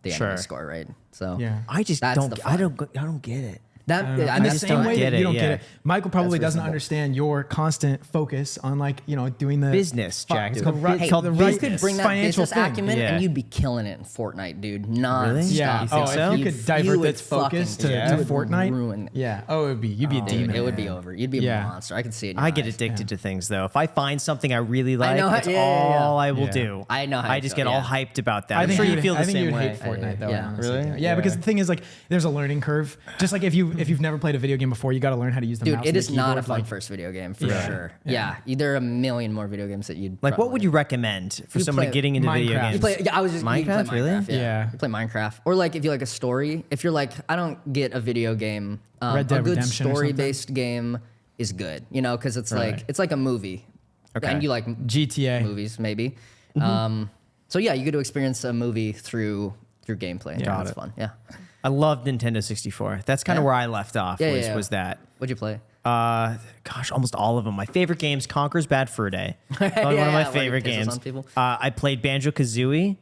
the Sure. enemy score, right? So Yeah. I just That's don't. the I fun. don't get it. that In the that's same way get that it, you don't yeah. get it. Michael probably That's doesn't reasonable. understand your constant focus on like, you know, doing the Business, Jack. It's the called- right, it's called the business. right You could bring that financial business thing. acumen Yeah. and you'd be killing it in Fortnite, dude. Non-stop. Yeah. You think Oh, so? if you could divert its focus to Fortnite. Ruin. Yeah. Oh, you'd be a demon. Dude, it would be over. You'd be Yeah. a monster. I could see it. In your I get eyes. addicted to things though. If I find something I really like, know how- that's yeah, yeah, yeah. all I will Yeah. do. I know how I you just feel, get all yeah. hyped about that. I I'm think sure you you would- feel the I think same you would way. hate Fortnite though. Yeah. honestly. Really? Yeah, because the thing is like there's a learning curve. Just like if you've never played a video game before, you got to learn how to use the Dude, mouse. it and the is not a keyboard, fun like- first video game for Yeah. sure. Yeah. There are a million more video games that you'd Like, what would you recommend for You someone play getting into video Minecraft. games? You play? Yeah, I was just you play Minecraft, really? Minecraft, Yeah. You play Minecraft, or like if you like a story. If you're like, I don't get a video game. Red Dead a good Redemption or something? story-based game is good. You know, because it's Right. like it's like a movie. Okay. And you like GTA. movies, maybe. So yeah, you get to experience a movie through gameplay. Yeah, that's fun. Yeah. I love Nintendo 64. That's kind of Yeah. where I left off. Yeah, Was that? What'd you play? Gosh, almost all of them. My favorite games: Conker's Bad Fur Day. Probably one of Yeah, my where favorite he pisses games. on people. I played Banjo Kazooie,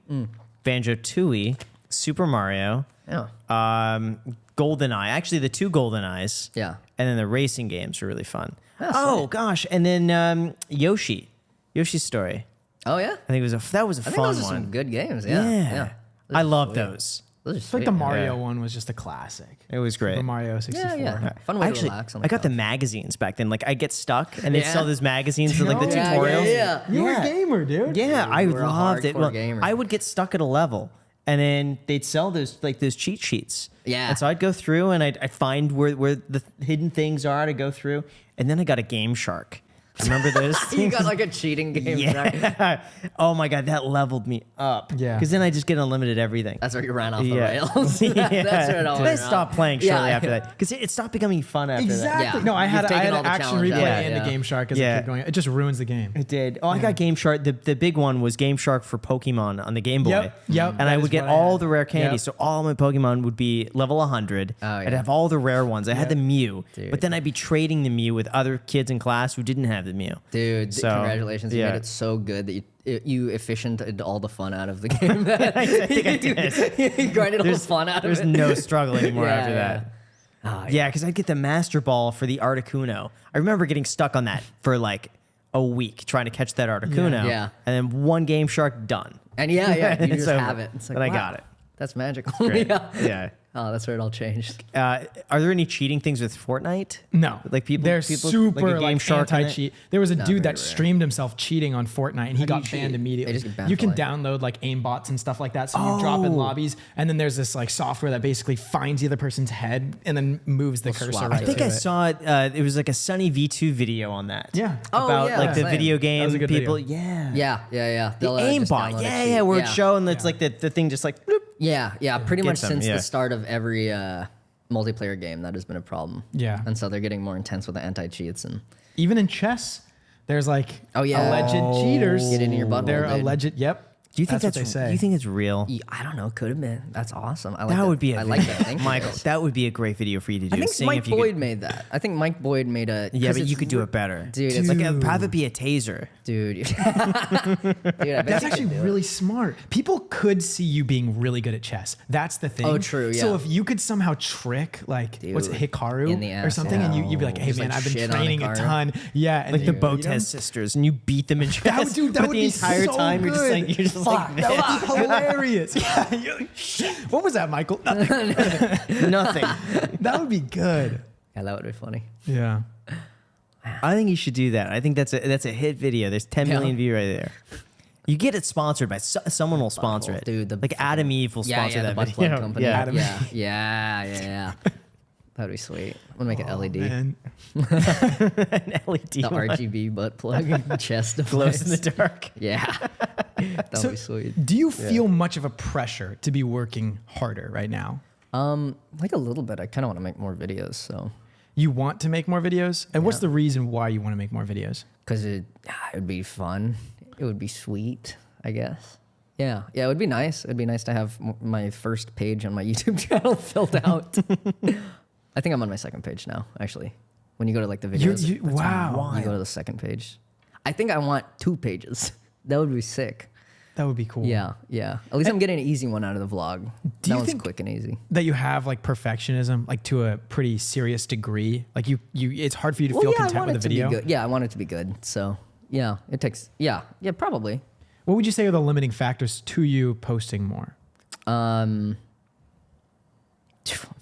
Banjo Tooie, Super Mario, Yeah. GoldenEye. Actually, the two GoldenEyes. Yeah. And then the racing games were really fun. That's Oh right. gosh, and then Yoshi's Story. Oh yeah. I think that was a I think fun those are one. some good games. Yeah. Yeah. Yeah. I love those. Those are I feel sweet. like the Mario one was just a classic. It was great. Super Mario 64. Yeah. Fun way to Actually, relax on I got the couch. magazines back then. Like I get stuck, and they Yeah. sell those magazines for like the Yeah, tutorials. yeah. You were Yeah. a gamer, dude. Yeah, I you were a loved it. hardcore Well, gamer. I would get stuck at a level, and then they'd sell those cheat sheets. Yeah. And so I'd go through and I'd find where the hidden things are to go through, and then I got a Game Shark. Remember those You things? got like a cheating game, right? Yeah. Oh my god, that leveled me up. Yeah. Because then I just get unlimited everything. That's where you ran off the Yeah. rails. That's where it all I went stopped wrong. playing shortly Yeah. after that because it stopped becoming fun after that. Exactly. Yeah. No, I You've had taken an all the action challenge replay out of and it, a yeah. Game Shark as Yeah. I kept going. It just ruins the game. It did. Oh, I got Game Shark. The big one was Game Shark for Pokemon on the Game Boy. Yep, And that I is would get what I all had. the rare candies. Yep. So all my Pokemon would be level 100. Oh, I'd yeah. have all the rare ones. I had the Mew. Dude. But then I'd be trading the Mew with other kids in class who didn't have the Mew. Dude, So, congratulations. You yeah. made it so good that you efficiented all the fun out of the game. I think I did. You grinded all the fun out of There's it. no struggle anymore Yeah, after yeah. that. Oh, Yeah, because I'd get the Master Ball for the Articuno. I remember getting stuck on that for like a week trying to catch that Articuno. Yeah. And then one Game Shark done. And you And just it's over. have it. It's like, And I wow, got it. That's magical. Great. Yeah. Yeah. Oh, that's where it all changed. Are there any cheating things with Fortnite? No, Like people, they're people super a like Shark on it? anti-cheat. There was a dude very that rare. streamed himself cheating on Fortnite, and he got cheat? banned immediately. They just get banned You for can life. download like aimbots and stuff like that, so you drop in lobbies, and then there's this like software that basically finds the other person's head and then moves the cursor swap right it. I think to I it. saw it. It was like a Sunny V2 video on that. Yeah. Oh, About yeah, like the same. video game That was a good people. video. Yeah. Yeah. The They'll, just aimbot. download a Yeah, cheat. yeah. Where it's showing it's like the thing just like. bloop. Yeah. Pretty much them, since yeah. the start of every multiplayer game, that has been a problem. Yeah. And so they're getting more intense with the anti-cheats and Even in chess, there's like alleged cheaters. Get into your butthole, They're dude. alleged. Yep. Do you think That's that's, what they say. Do you think it's real? I don't know. Could have been. That's awesome. I like That would be a I like that. Thank you, Michael. guys. That would be a great video for you to do. I think seeing Mike if you Boyd could, made that. I think Mike Boyd made a. Yeah, 'cause but you it's could do it better. Dude, it's Like like have it be a taser. dude. Dude, I bet That's you actually could do it. really smart. People could see you being really good at chess. That's the thing. Oh, true, So yeah. if you could somehow trick, like, what's it, Dude, Hikaru in the or ass, something, yeah. and you'd be like, hey, Just, man, like, I've been shit on training a Hikaru. ton. Yeah. And Like the you beat him. Botez sisters, and you beat them in chess. That would, dude, that but would the be entire so time good. you're just like Fuck, that would be hilarious. Yeah, what was that, Michael? Nothing. nothing. That would be good. Yeah, that would be funny. Yeah. I think you should do that. I think that's a hit video. There's 10 million views right there. You get it sponsored by someone will sponsor it. Dude, like Adam Eve will sponsor the that butt video. plug company. Yeah. Adam. Yeah. That'd be sweet. I'm gonna make an LED. Man. An LED The one. RGB butt plug chest glows in device. the dark. Yeah, that'd So, be sweet. do you feel much of a pressure to be working harder right now? Like a little bit. I kind of want to make more videos, so You want to make more videos? And what's the reason why you want to make more videos? because it would be fun. It would be sweet, I guess. Yeah, it would be nice. It'd be nice to have my first page on my YouTube channel filled out. I think I'm on my second page now, actually. When you go to like the videos, Wow. you go to the second page. I think I want 2 pages. That would be sick. That would be cool. Yeah. At least I'm getting an easy one out of the vlog. Do That you one's think- quick and easy. That you have like perfectionism, like to a pretty serious degree. Like you it's hard for you to feel I content want with it a to be video. good. Yeah, I want it to be good. So yeah, it takes. Yeah, probably. What would you say are the limiting factors to you posting more?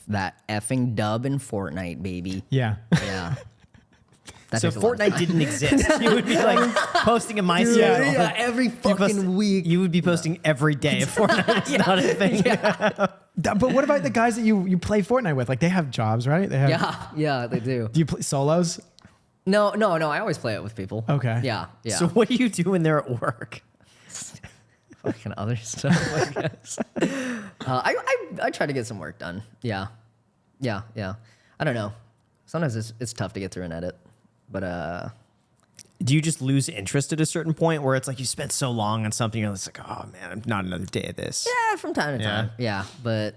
That effing dub in Fortnite, baby. Yeah. Yeah. That So takes a lot of Fortnite didn't exist. You would be like posting a MySpace. Yeah, every You post- fucking week. You would be posting every day if Fortnite is not a thing. But what about the guys that you play Fortnite with? Like they have jobs, right? They have. Yeah, they do. Do you play solos? No. I always play it with people. Okay. Yeah. So what do you do when they're at work? Fucking other stuff, I guess. I try to get some work done. Yeah. I don't know. Sometimes it's tough to get through an edit, but Do you just lose interest at a certain point where it's like you spent so long on something, you're just like, oh man, not another day of this. yeah, from time to time. Yeah, but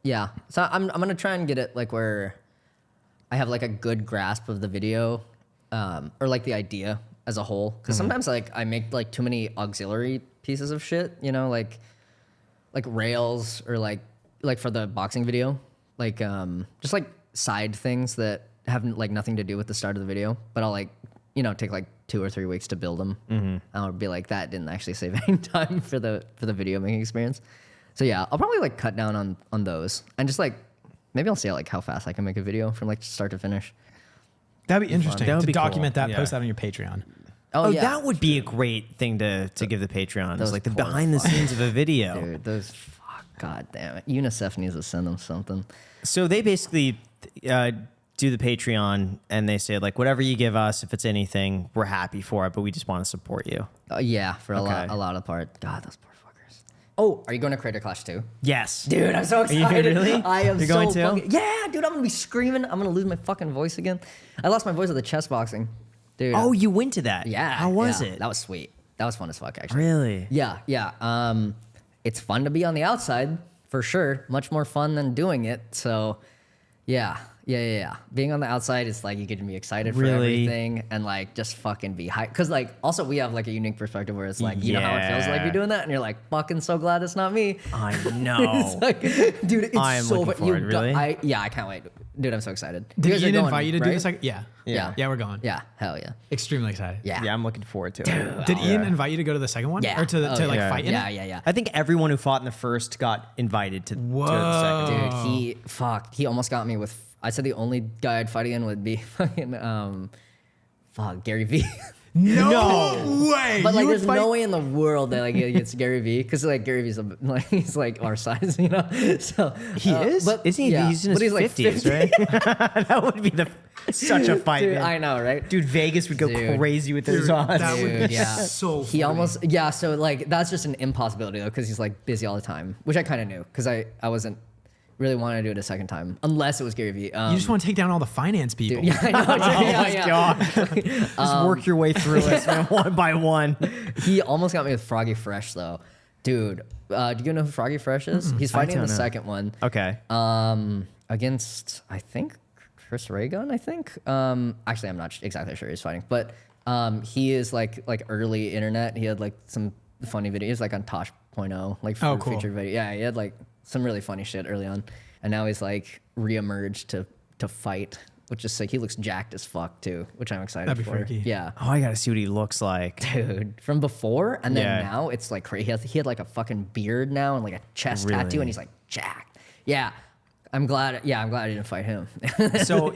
yeah. So I'm gonna try and get it like where I have like a good grasp of the video, or like the idea as a whole. Because sometimes like I make like too many auxiliary pieces of shit, you know, like rails or like for the boxing video, like just like side things that have like nothing to do with the start of the video, but I'll like, you know, take like 2 or 3 weeks to build them. I'll be like, that didn't actually save any time for the video making experience. So yeah, I'll probably like cut down on those and just like maybe I'll see like how fast I can make a video from like start to finish. That'd be interesting That would to be document cool. that, Yeah. post that on your Patreon. Oh, yeah, that would be a great thing to give the Patreon. It's those like the poor behind the scenes of a video. dude. Those god damn it. UNICEF needs to send them something. So they basically do the Patreon and they say like whatever you give us, if it's anything, we're happy for it, but we just want to support you. Yeah, for a Okay. lot of part. God, those poor fuckers. Oh, are you going to Creator Clash too? Yes. Dude, I'm so you excited. really? I am You're so going to? fucking, yeah, dude, I'm gonna be screaming. I'm gonna lose my fucking voice again. I lost my voice at the chess boxing. Dude. Oh, you went to that? yeah. How was yeah. it? That was sweet. That was fun as fuck, actually. Really? Yeah. It's fun to be on the outside for sure. Much more fun than doing it. So, yeah. Being on the outside is like you get to be excited for Really? everything and like just fucking be hyped. Cause like also we have like a unique perspective where it's like you know how it feels like Yeah. you're doing that and you're like fucking so glad it's not me. I know. It's like, dude, it's I am so looking fun. forward, really? I can't wait. Dude, I'm so excited. Did guys are Ian going, invite you to do right? the second? Yeah. Yeah. Yeah, we're going. Yeah, hell yeah. Extremely excited. Yeah. Yeah, I'm looking forward to it. Did Ian invite you to go to the second one? Yeah. Or to Oh, like yeah. fight in it? Yeah. I think everyone who fought in the first got invited to the second. Dude, he almost got me with. I said the only guy I'd fight again would be fucking Gary V. No way. But like, You would there's fight- no way in the world that like it's Gary V because like Gary V's like he's like our size, you know. So He is? but Isn't he? yeah, He's in but his he's like 50s, right? That would be such a fight, Dude, man. I know, right? Dude, Vegas would go Dude. crazy with those Dude, odds. that would be Dude, yeah. so He funny. almost so like that's just an impossibility though because he's like busy all the time, which I kind of knew because I wasn't really wanting to do it a second time unless it was Gary V. You just want to take down all the finance people. yeah, I know. Oh my god! Just work your way through it man, one by one. He almost got me with Froggy Fresh though, dude. Do you know who Froggy Fresh is? He's fighting in the don't know. second one. Okay. Against I think Chris Raygun. I think. Actually, I'm not exactly sure he's fighting, but he is like early internet. He had like some funny videos like on Tosh.0, like Oh, cool. featured video. Yeah, he had like some really funny shit early on, and now he's like reemerged to fight, which is sick. He looks jacked as fuck too, which I'm excited That'd be for. freaky. Yeah. Oh, I gotta see what he looks like. Dude, from before and then Yeah. now it's like crazy. He had like a fucking beard now and like a chest tattoo, Really? and he's like jacked. Yeah, I'm glad. Yeah, I'm glad I didn't fight him. So,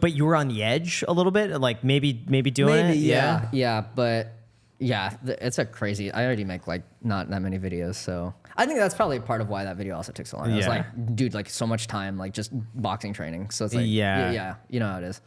but you were on the edge a little bit, like maybe doing it. yeah, but yeah, it's a crazy. I already make like not that many videos, so I think that's probably part of why that video also took so long. I was Yeah. like, dude, like so much time, like just boxing training. So it's like, Yeah. yeah, you know how it is.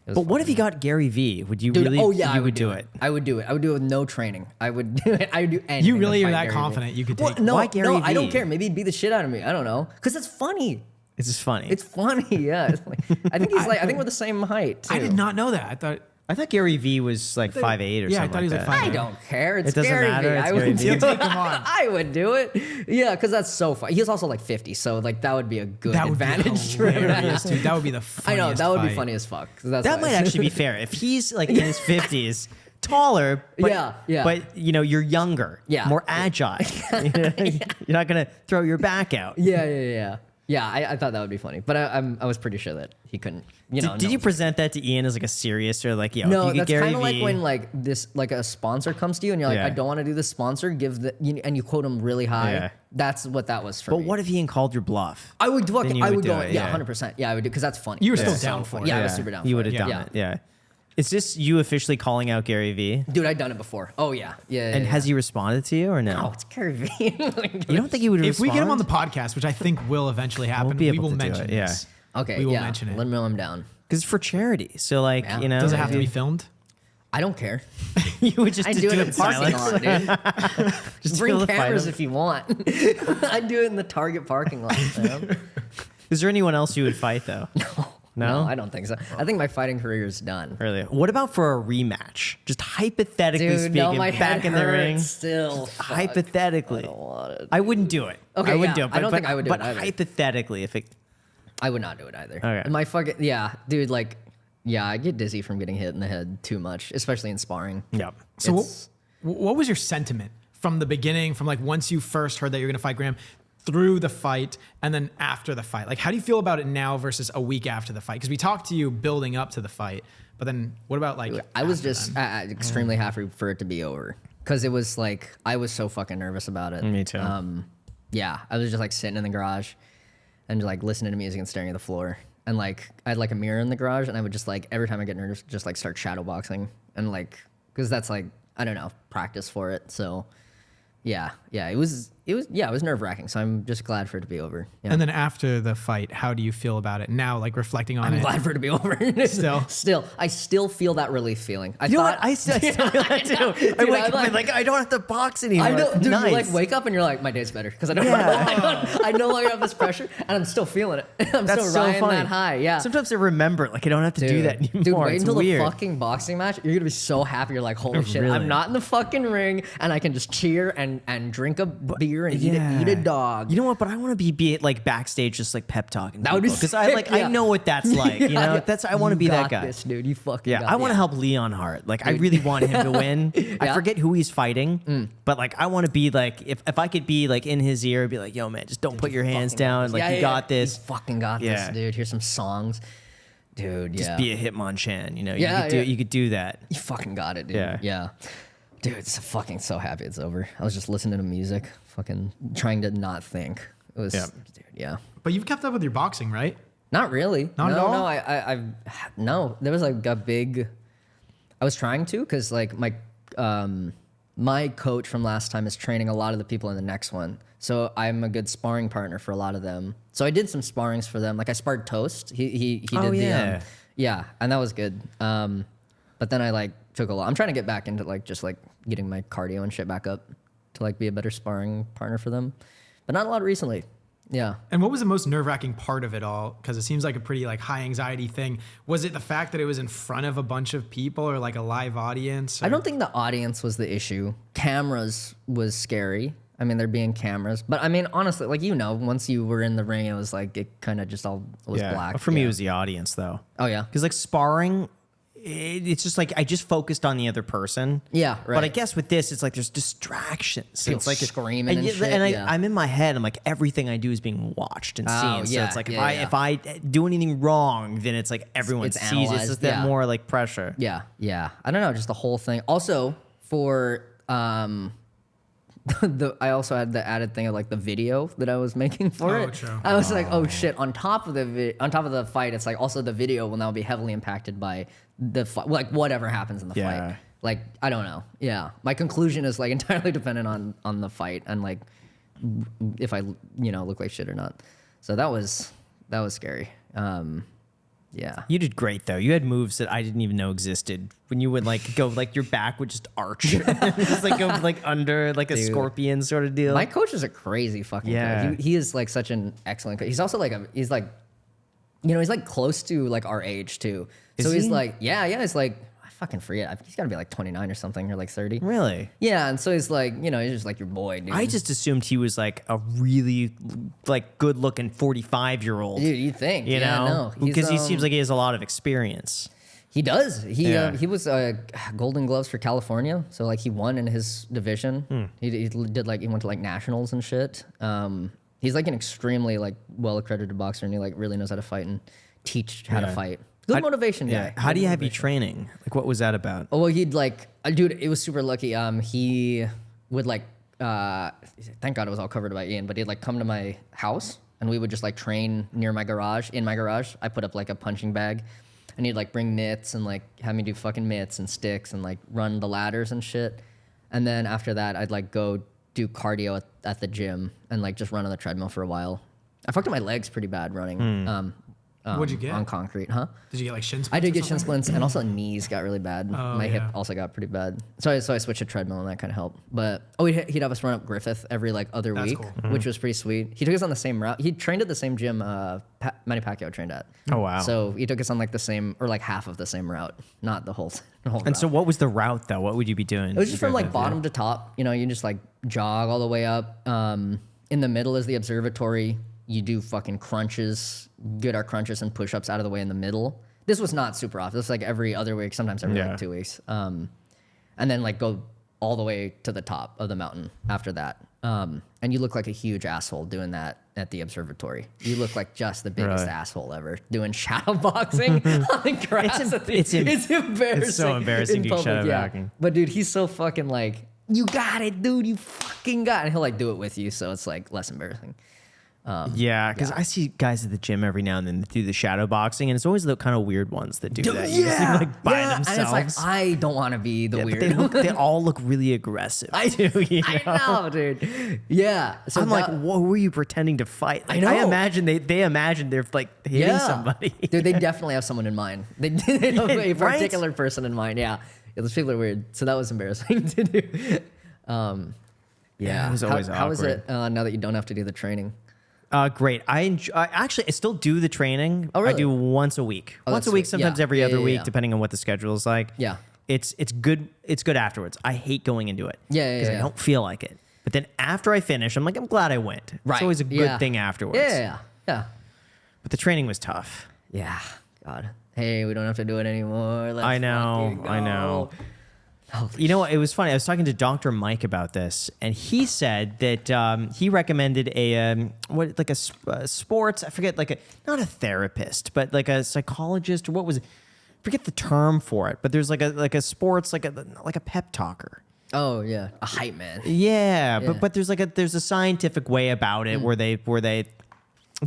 It was But what fun. if you got Gary V? Would you Dude, really? oh yeah, you I would do it. I would do it. I would do it with no training. I would do it. I would do anything. You to really are fight that Gary V. confident you could Well, take. no, Why Gary no, I don't V? care. Maybe he'd beat the shit out of me. I don't know, because it's funny. It's just funny. It's funny. Yeah, it's like, I think he's like. I think we're the same height. Too. I did not know that. I thought Gary V was like 5'8" or yeah, I something. thought he was like that. 5'8". I don't care. It's It doesn't Gary matter, V. it's I Gary would V. do it. Take him on. I would do it. Yeah, because that's so fun. He's also like 50, so like that would be a good That would advantage. be hilarious, dude. That would be the I funniest know that would be fight. funny as fuck. That's That why- might actually be fair. If he's like in his 50s, taller, but, Yeah. but you know, you're younger, Yeah. more agile. You're not gonna throw your back out. Yeah. Yeah, I thought that would be funny, but I was pretty sure that he couldn't. You know, Did no. you present that to Ian as like a serious or like, yo, if No, you get that's Gary kind of V, like when like this like a sponsor comes to you and you're like, Yeah. I don't want to do this sponsor. Give the and you quote them really high. Yeah. That's what that was for but me. what if Ian called your bluff? I would Then you I would would do go. it, Yeah, yeah. 100%. Yeah, I would do because that's funny. You were It's still down so for funny. it. Yeah, I was super down. You for would have it. done Yeah. it. Yeah. Is this you officially calling out Gary V? Dude, I'd done it before. Oh yeah. And has he responded to you or no? Oh, it's Gary V. You don't think he would If we get him on the respond? podcast, which I think will eventually happen, be we able will to do mention it, yeah. this. Okay, We will yeah. mention it. Let me know I'm down. Because it's for charity. So like, Yeah. you know, Does it have to be filmed? I don't care. you would just I do do it it in parking silence. lot, dude. Just Bring fill the fight cameras up. if you want. I do it in the Target parking lot. Man. Is there anyone else you would fight though? No? I don't think so. I think my fighting career is done. Really? What about for a rematch? Just hypothetically Dude, speaking, no, my back head in the ring. hurts still. Fuck. Hypothetically, I don't want it. I wouldn't do it. Okay, I wouldn't yeah, do it. I don't think I would do but it either. hypothetically, if it, I would not do it either. Okay. My fucking dude. Like, yeah, I get dizzy from getting hit in the head too much, especially in sparring. yep. So It's- what was your sentiment from the beginning, from like once you first heard that you're going to fight Graham, through the fight, and then after the fight? Like, how do you feel about it now versus a week after the fight? Because we talked to you building up to the fight, but then what about like I was after just then? extremely happy for it to be over because it was like I was so fucking nervous about it. Me too. yeah, I was just like sitting in the garage and just like listening to music and staring at the floor. And like I had like a mirror in the garage, and I would just like every time I get nervous, just like start shadow boxing, and like because that's like I don't know, practice for it. So yeah, it was nerve wracking. So I'm just glad for it to be over. Yeah. And then after the fight, how do you feel about it now? Like reflecting on I'm it. glad for it to be over. Still, I still feel that relief feeling. You know what? I still feel that too. I wake up and like I don't have to box anymore. I know, dude. Nice. You like wake up and you're like, my day's better because I don't. I no longer have this pressure, and I'm still feeling it. I'm That's still so riding funny. that high. Yeah. Sometimes I remember like I don't have to do that anymore. Dude, wait it's until weird. the fucking boxing match. You're gonna be so happy. You're like, holy shit, Really? I'm not in the fucking ring, and I can just cheer and drink a beer and eat a dog. You know what? But I want to be like backstage, just like pep talking. That would be because I sick, I know what that's like. You know, that's I want to be that guy. This dude, you fucking Yeah, got I want to help Leon Hart. Like, I really want him to win. I forget who he's fighting, but like, I want to be like, if I could be like in his ear, be like, yo, man, just don't put your hands down. Like, you got this. You fucking got this, dude. Here's some songs, dude. Just be a Hitmonchan. You know, Yeah, you could do that. You fucking got it, dude. Yeah. Yeah. Dude, it's fucking so happy it's over. I was just listening to music, fucking trying to not think. It was, dude, yeah. But you've kept up with your boxing, right? Not really. Not at all? No, no. There was like a big. I was trying to because like my coach from last time is training a lot of the people in the next one, so I'm a good sparring partner for a lot of them. So I did some sparrings for them. Like I sparred Toast. He did the and that was good. But then I like took a lot. I'm trying to get back into like just like getting my cardio and shit back up to like be a better sparring partner for them, but not a lot recently. Yeah. And what was the most nerve-wracking part of it all? Because it seems like a pretty like high anxiety thing. Was it the fact that it was in front of a bunch of people or like a live audience? Or? I don't think the audience was the issue. Cameras was scary. I mean, there being cameras. But I mean, honestly, like, you know, once you were in the ring, it was like, it kind of just all was black. For me, it was the audience, though. Oh, yeah. Because like sparring, it's just like I just focused on the other person. Yeah, right. But I guess with this, it's like there's distractions. People It's like screaming and shit, And yeah. I'm in my head. I'm like everything I do is being watched and seen. So yeah, it's like yeah, if I do anything wrong, then it's like everyone It's sees. analyzed, It's just that yeah. more like pressure. Yeah, yeah. I don't know, just the whole thing. Also, for I also had the added thing of like the video that I was making for Oh, it. true. I was like, oh shit! On top of the fight, it's like also the video will now be heavily impacted by the like whatever happens in the Yeah. fight. Like I don't know. Yeah, my conclusion is like entirely dependent on the fight and like if I look like shit or not. So that was scary. Yeah. You did great though. You had moves that I didn't even know existed. When you would like go like your back would just arch, just like go like under like a scorpion sort of deal. My coach is a crazy fucking guy. He is like such an excellent coach. He's also like he's like close to like our age too. So he's like he's like I fucking forget. He's got to be like 29 or something or like 30. Really? Yeah, and so he's like, he's just like your boy, dude. I just assumed he was like a really like good looking 45-year-old. Dude, you think? You know? No. Because he seems like he has a lot of experience. He does. He was Golden Gloves for California, so like he won in his division. He did like he went to like nationals and shit. He's like an extremely like well accredited boxer, and he like really knows how to fight and teach how to fight. Good motivation guy. How do you have you training? Like, what was that about? Oh, well, he'd like, dude, it was super lucky. He would like, thank God it was all covered by Ian, but he'd like come to my house and we would just like train near my garage. In my garage, I put up like a punching bag and he'd like bring mitts and like have me do fucking mitts and sticks and like run the ladders and shit. And then after that, I'd like go do cardio at the gym and like just run on the treadmill for a while. I fucked up my legs pretty bad running. What'd you get? On concrete, huh? Did you get like shin splints? I did or get shin something? splints, and also knees got really bad. My hip also got pretty bad. So I switched to treadmill, and that kind of helped. But he'd have us run up Griffith every like other week, cool. which was pretty sweet. He took us on the same route. He trained at the same gym Manny Pacquiao trained at. Oh, wow. So he took us on like the same or like half of the same route, not the whole. And route. so, what was the route though? What would you be doing? It was just from like bottom to top. You just like jog all the way up. In the middle is the observatory. You do fucking crunches, get our crunches and push-ups out of the way in the middle. This was not super often. This was like every other week, sometimes every like 2 weeks. And then like go all the way to the top of the mountain after that. And you look like a huge asshole doing that at the observatory. You look like just the biggest asshole ever doing shadow boxing on the grass. It's embarrassing. It's so embarrassing in to do public, shadow boxing. But dude, he's so fucking like, you got it, dude. You fucking got it. And he'll like do it with you, so it's like less embarrassing. Yeah, because I see guys at the gym every now and then that do the shadow boxing, and it's always the kind of weird ones that do that. You just see them, like by themselves. And it's like, I don't want to be the weird. But they all look really aggressive. Too, I know, dude. Yeah. So I'm like, what were you pretending to fight? Like, I know. I imagine they imagine they're like hitting somebody. Dude, they definitely have someone in mind. They have a Right? particular person in mind. Yeah. Those people are weird. So that was embarrassing to do. Yeah, it was always How is awkward. it now that you don't have to do the training? Great. I still do the training. Oh, really? I do once a week. Oh, Once that's a week, sweet. sometimes Yeah. every Yeah, other yeah, week, yeah. depending on what the schedule is like. Yeah. It's good. It's good afterwards. I hate going into it. Yeah, Because I don't feel like it. But then after I finish, I'm like, I'm glad I went. Right. It's always a good thing afterwards. Yeah. But the training was tough. Yeah. God. Hey, we don't have to do it anymore. Let's I know. fucking I know. go. Holy You know what? It was funny. I was talking to Dr. Mike about this, and he said that he recommended a sports. I forget, not a therapist, but like a psychologist or what was it? Forget the term for it. But there's like a sports like a pep talker. Oh yeah, a hype man. Yeah, Yeah. but there's a scientific way about it where they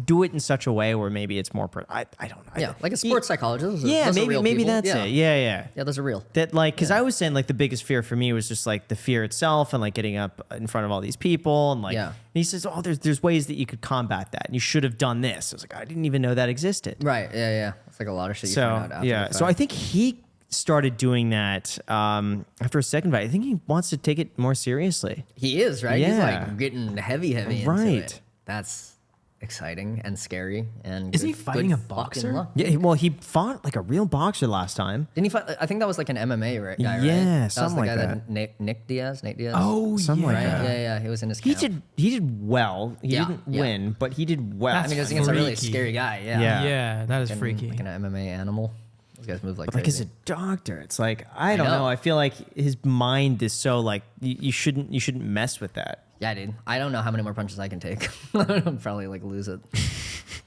do it in such a way where maybe it's more. I don't know. Yeah, like a sports psychologist. Those Yeah, are maybe real maybe people. that's it. Yeah. Yeah, those are real. That because I was saying like the biggest fear for me was just like the fear itself and like getting up in front of all these people and like Yeah. and he says, oh, there's ways that you could combat that and you should have done this. I was like, I didn't even know that existed. Right. Yeah. It's like a lot of shit you find out So after. yeah, the so I fact. think he started doing that after a second fight. I think he wants to take it more seriously. He is, right? He's Yeah. like getting heavy into Right. it. That's exciting and scary. And Isn't he good fighting a fucking boxer? luck. Yeah, well, he fought like a real boxer last time. Didn't he fight? I think that was like an MMA guy, right? Yeah, That was something the like guy that. Nate Diaz. Oh, Something like Right? that. Yeah. He was in his He camp. did well. He Yeah, didn't yeah. win, but he did well. I mean, it was against a really freaky. scary guy. Yeah. Yeah, that is And freaky. Like an MMA animal. Those guys move like Like as crazy. a doctor, it's like I don't know. know. I feel like his mind is so like you shouldn't mess with that. Yeah, dude. I don't know how many more punches I can take. I'll probably like lose it.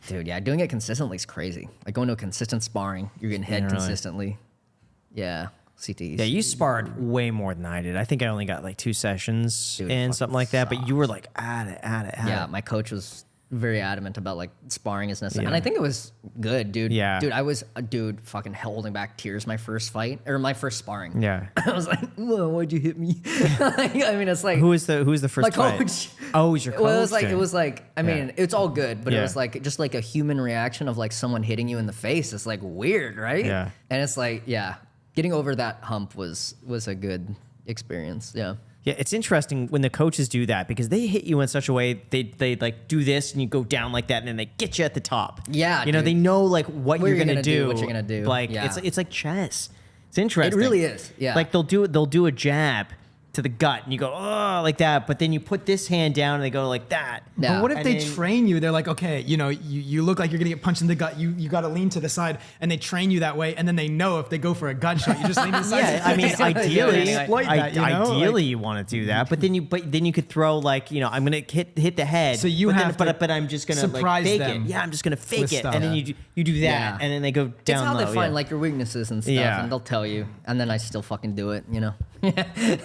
Dude, yeah, doing it consistently is crazy. Like going to a consistent sparring, you're getting hit Yeah, really. consistently. Yeah, CTs. Yeah, you sparred way more than I did. I think I only got like 2 sessions Dude, it and fucking something like that. But you were like at it. Yeah, my coach was very adamant about like sparring is necessary, and Yeah. I think it was good, dude. Yeah. dude, I was fucking holding back tears my first fight or my first sparring. Yeah. I was like, whoa, why'd you hit me? Like, I mean, it's like Who was the first my fight? coach. Oh, it was your coach. Well, it was like I mean, it's all good, but it Yeah. was like just like a human reaction of like someone hitting you in the face. It's like weird, right? Yeah. And it's like, yeah, getting over that hump was a good experience. Yeah. Yeah, it's interesting when the coaches do that because they hit you in such a way they like do this and you go down like that and then they get you at the top. Yeah, you know dude. they know like what Where you're you're gonna gonna do, do, what you're gonna do. Like Yeah. it's like chess. It's interesting. really is, yeah. Like they'll do a jab to the gut and you go oh like that, but then you put this hand down and they go like that. Yeah. But what if And they then- train you? They're like, okay, you look like you're gonna get punched in the gut. You got to lean to the side, and they train you that way. And then they know if they go for a gut shot, you just lean to the side. Yeah, I mean, Yeah, ideally, exploit that, you know? ideally you want to do that, but then you could throw like I'm gonna hit the head. So you but have then, to but I'm just gonna surprise like, fake them it. Yeah, I'm just gonna fake with it, stuff. and then you do that, Yeah. and then they go down It's how low. they find yeah. like your weaknesses and stuff, Yeah. and they'll tell you, and then I still fucking do it.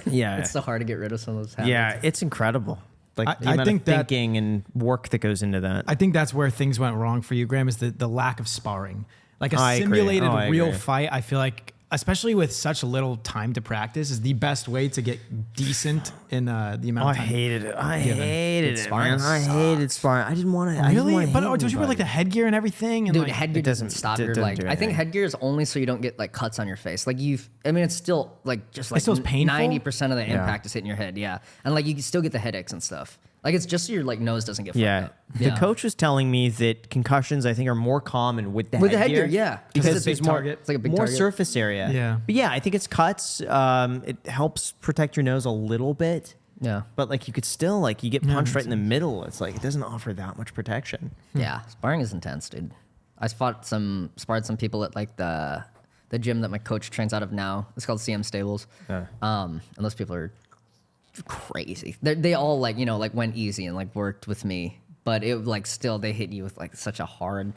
yeah, It's so hard to get rid of some of those habits. yeah, it's incredible. Like I the amount think of that- thinking and work that goes into that. I think that's where things went wrong for you, Graham, is the lack of sparring. Like a I agree. simulated Oh, I real agree. fight, I feel like, especially with such little time to practice, is the best way to get decent in the amount Oh, I of time. hated it. I given. hated it, Sparring man. I hated sparring. I didn't want to. Really? But don't you wear like the headgear and everything? And Dude, like, headgear doesn't doesn't- stop it your doesn't like. do I think anything. headgear is only so you don't get like cuts on your face. Like it's still like just like still is painful? 90% of the impact is hitting your head. Yeah, and like you can still get the headaches and stuff. Like it's just so your like nose doesn't get fucked Yeah. up. The coach was telling me that concussions, I think, are more common with the With the headgear. headgear, yeah. Because it's a there's big more, target. It's like a big more target. surface area. Yeah. But yeah, I think it's cuts. It helps protect your nose a little bit. Yeah. But like you could still like you get punched right in the middle. It's like it doesn't offer that much protection. Yeah, sparring is intense, dude. I sparred some people at like the gym that my coach trains out of now. It's called CM Stables. And those people are crazy. They all like like went easy and like worked with me, but it like still they hit you with like such a hard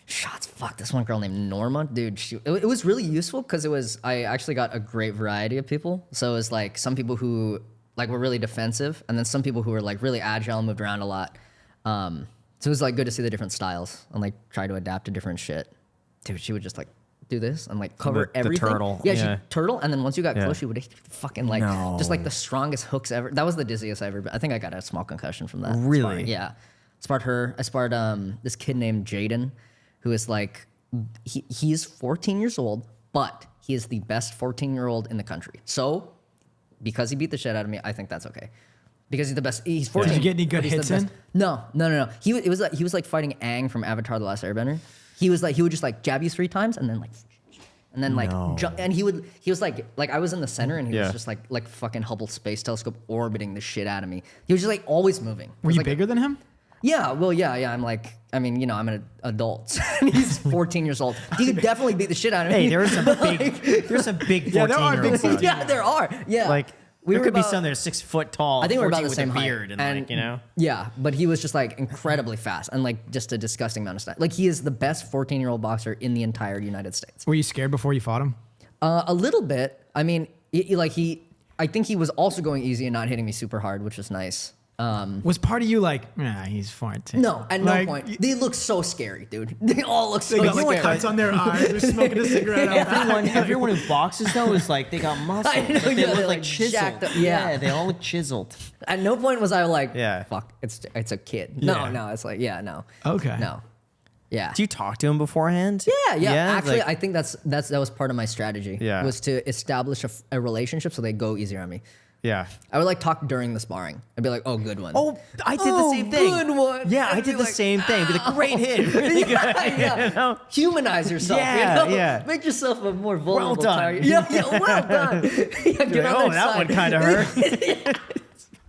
Shots. Fuck, this one girl named Norma, dude. It was really useful because I actually got a great variety of people. So it was like some people who like were really defensive, and then some people who were like really agile and moved around a lot. So it was like good to see the different styles and like try to adapt to different shit. Dude, she would just like do this and like cover The everything. turtle, Yeah, yeah. she turtle, and then once you got close, she would fucking like No. just like the strongest hooks ever. That was the dizziest I ever been. I think I got a small concussion from that. Really? Sparring. Yeah. Sparred her. I sparred this kid named Jaden, who is like he's 14 years old, but he is the best 14-year-old in the country. So because he beat the shit out of me, I think that's okay. Because he's the best. He's 14. Did you get any good but he's the hits best. in? No. He was like fighting Aang from Avatar: The Last Airbender. He would just like jab you 3 times and then like, jump, and he was like I was in the center and he was just like fucking Hubble Space Telescope orbiting the shit out of me. He was just like always moving. Were you like, bigger than him? Yeah, well, yeah. I'm like, I mean, you know, I'm an adult. And he's 14 years old. He could definitely beat the shit out of me. Hey, there's some big 14-year-olds. Yeah, there are big out there. Yeah, there are. Yeah, Like we there were could be about- some that are 6 foot tall. I think we're about 14 the with same a height. beard and like, you know. Yeah, but he was just like incredibly fast and like just a disgusting amount of stuff. Like he is the best 14-year-old boxer in the entire United States. Were you scared before you fought him? A little bit. I mean, I think he was also going easy and not hitting me super hard, which was nice. Was part of you like, he's 14? No, at Like, no point. They look so scary, dude. They all look so They got scary. like cuts on their eyes. They're smoking a cigarette. Everyone who boxes though is like they got muscles. I know, Like, they yeah, look they're, like like, chiseled. jacked up. Yeah. They all look chiseled. At no point was I like, Yeah. fuck, it's a kid. Yeah. No, it's like, yeah, no. Okay. No. Yeah. Do you talk to him beforehand? Yeah. Actually, like- I think that was part of my strategy. Yeah. Was to establish a relationship so they go easier on me. yeah. I would like talk during the sparring. I'd be like, oh, good one. Oh, I did the same thing. Good one. Yeah, I I'd did be the like, same thing. Be like, great hit, really good. yeah. You know? Humanize yourself. Yeah, you know? yeah. Make yourself a more vulnerable done. target. Yeah, well done. Yeah, get on Oh, their that side. one kind of hurt.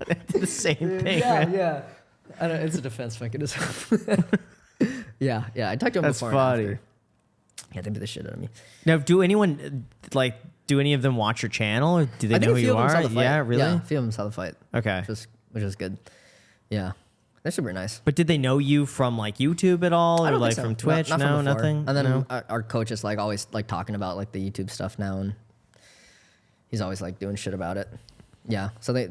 I did the same thing. Yeah, man. yeah. I don't, it's a defense mechanism. yeah. I talked to him That's before. funny. And after. Yeah, they beat the shit out of me. Now, do any of them watch your channel, or do they I know think who a few you of them saw are? the fight. Yeah, really. Yeah, a few of them saw the fight. Okay. Which is good. Yeah, they're super nice. But did they know you from like YouTube at all, I or don't like think so. from Twitch? Not No, from before. nothing. And then No? our coach is like always like talking about like the YouTube stuff now, and he's always like doing shit about it. Yeah, so they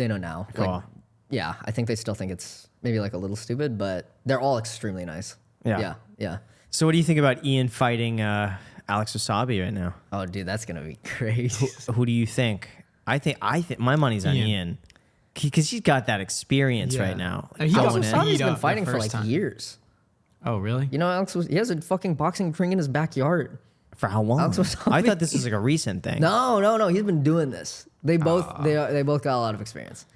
know now. Cool. Like, yeah, I think they still think it's maybe like a little stupid, but they're all extremely nice. Yeah. Yeah. So, what do you think about Ian fighting Alex Wasabi right now? Oh, dude, that's gonna be crazy. Who do you think? I think my money's on Ian. Ian, because he's got that experience Yeah. right now. He Going got in. Wasabi- He's Beat been up the fighting for first like time. years. Oh, really? You know, he has a fucking boxing ring in his backyard. For how long? Alex Wasabi. I thought this was like a recent thing. No, he's been doing this. They both they both got a lot of experience.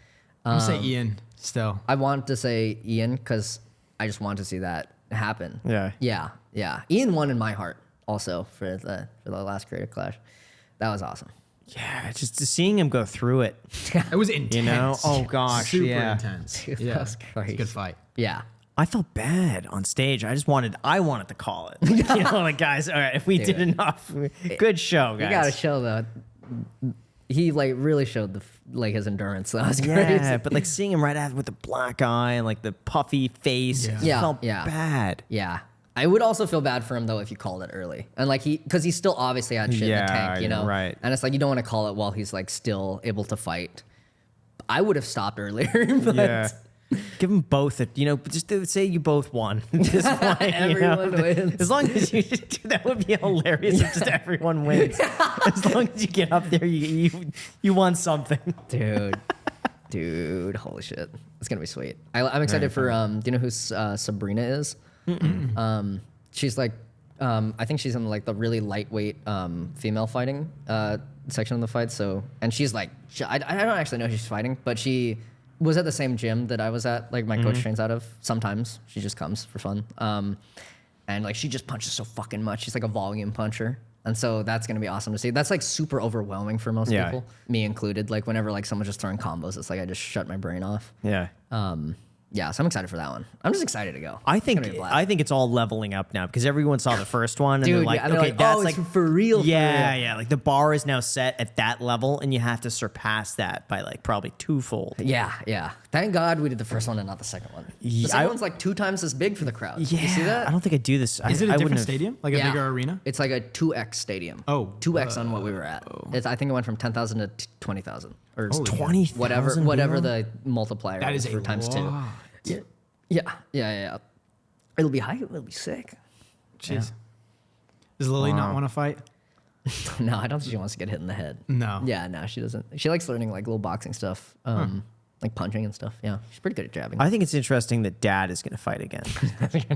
I'm gonna say Ian still. I want to say Ian because I just want to see that happen. Yeah. Yeah. Ian won in my heart also for the last Creative Clash. That was awesome. Yeah, just seeing him go through it. It was intense. You know? Oh, gosh, super yeah. intense. Dude, that Yeah, was it's a crazy. good fight. Yeah. I felt bad on stage. I wanted to call it. Like, you know, like guys, all right, if we did enough, good show, guys. You gotta show that. He like really showed his endurance. That was Yeah, crazy. but like seeing him right after with the black eye and like the puffy face, it Yeah, felt yeah. bad. Yeah. I would also feel bad for him though if you called it early, and like because he still obviously had shit in the Yeah, tank, you know. right. And it's like you don't want to call it while he's like still able to fight. I would have stopped earlier, but Yeah. Give them both just say you both won. Just one, Everyone wins. As long as you that would be hilarious if just everyone wins. As long as you get up there, you won something. Dude, holy shit, it's gonna be sweet. I'm excited for do you know who Sabrina is? She's like I think she's in like the really lightweight female fighting section of the fight. So and she's like I don't actually know who she's fighting, but she was at the same gym that I was at. Like my coach trains out of. Sometimes she just comes for fun. And like she just punches so fucking much. She's like a volume puncher. And so that's gonna be awesome to see. That's like super overwhelming for most people, me included. Like whenever like someone's just throwing combos, it's like I just shut my brain off. Yeah. Yeah, so I'm excited for that one. I'm just excited to go. I It's gonna think be a blast. I think it's all leveling up now because everyone saw the first one and they're Dude, like, yeah, they're okay, like, that's oh, like it's for real. For yeah, real. yeah. Like the bar is now set at that level, and you have to surpass that by like probably twofold. Yeah, yeah. Thank God we did the first one and not the second one. The Yeah, second I- one's like 2 times as big for the crowd. Yeah, You see that? I don't think I do this. Is it a I different wouldn't have- stadium? Like a Yeah. bigger arena? It's like a 2x stadium. Oh. 2x on what we were at. I think it went from 10,000 to 20,000 or Holy cow. 20,000 whatever people? the multiplier That is for a times 2. lot. Yeah. It'll be hype. It'll be sick. Jeez. Does Lily not want to fight? No, I don't think she wants to get hit in the head. No. Yeah, no, she doesn't. She likes learning like little boxing stuff, like punching and stuff. Yeah, she's pretty good at jabbing. I think it's interesting that Dad is going to fight again.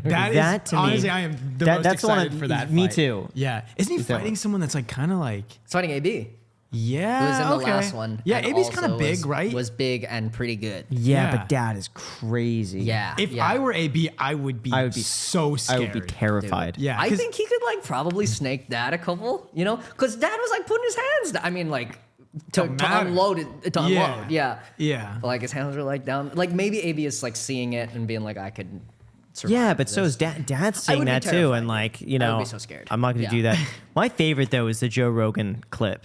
That to me- honestly, I am the most that's the one excited for that. me fight. too. Yeah, isn't he fighting someone that's like kind of like? It's fighting AB. Yeah, Who was in the okay. last one. Yeah, and AB's kind also of big, was, right? Was big and pretty good. Yeah, Yeah. but Dad is crazy. Yeah. If yeah. I were AB, I would be so I scared. would be terrified. Yeah, I 'cause- think he could like probably snake Dad a couple, because Dad was like putting his hands down. I mean, like to matter. unload it, to Yeah. unload. Yeah. Yeah. Like his hands were like down. Like maybe AB is like seeing it and being like, I could survive. Yeah, but this. so is Dad. Dad's I seeing would be that too, terrified. and like I would be so scared. I'm not going to Yeah. do that. My favorite though is the Joe Rogan clip.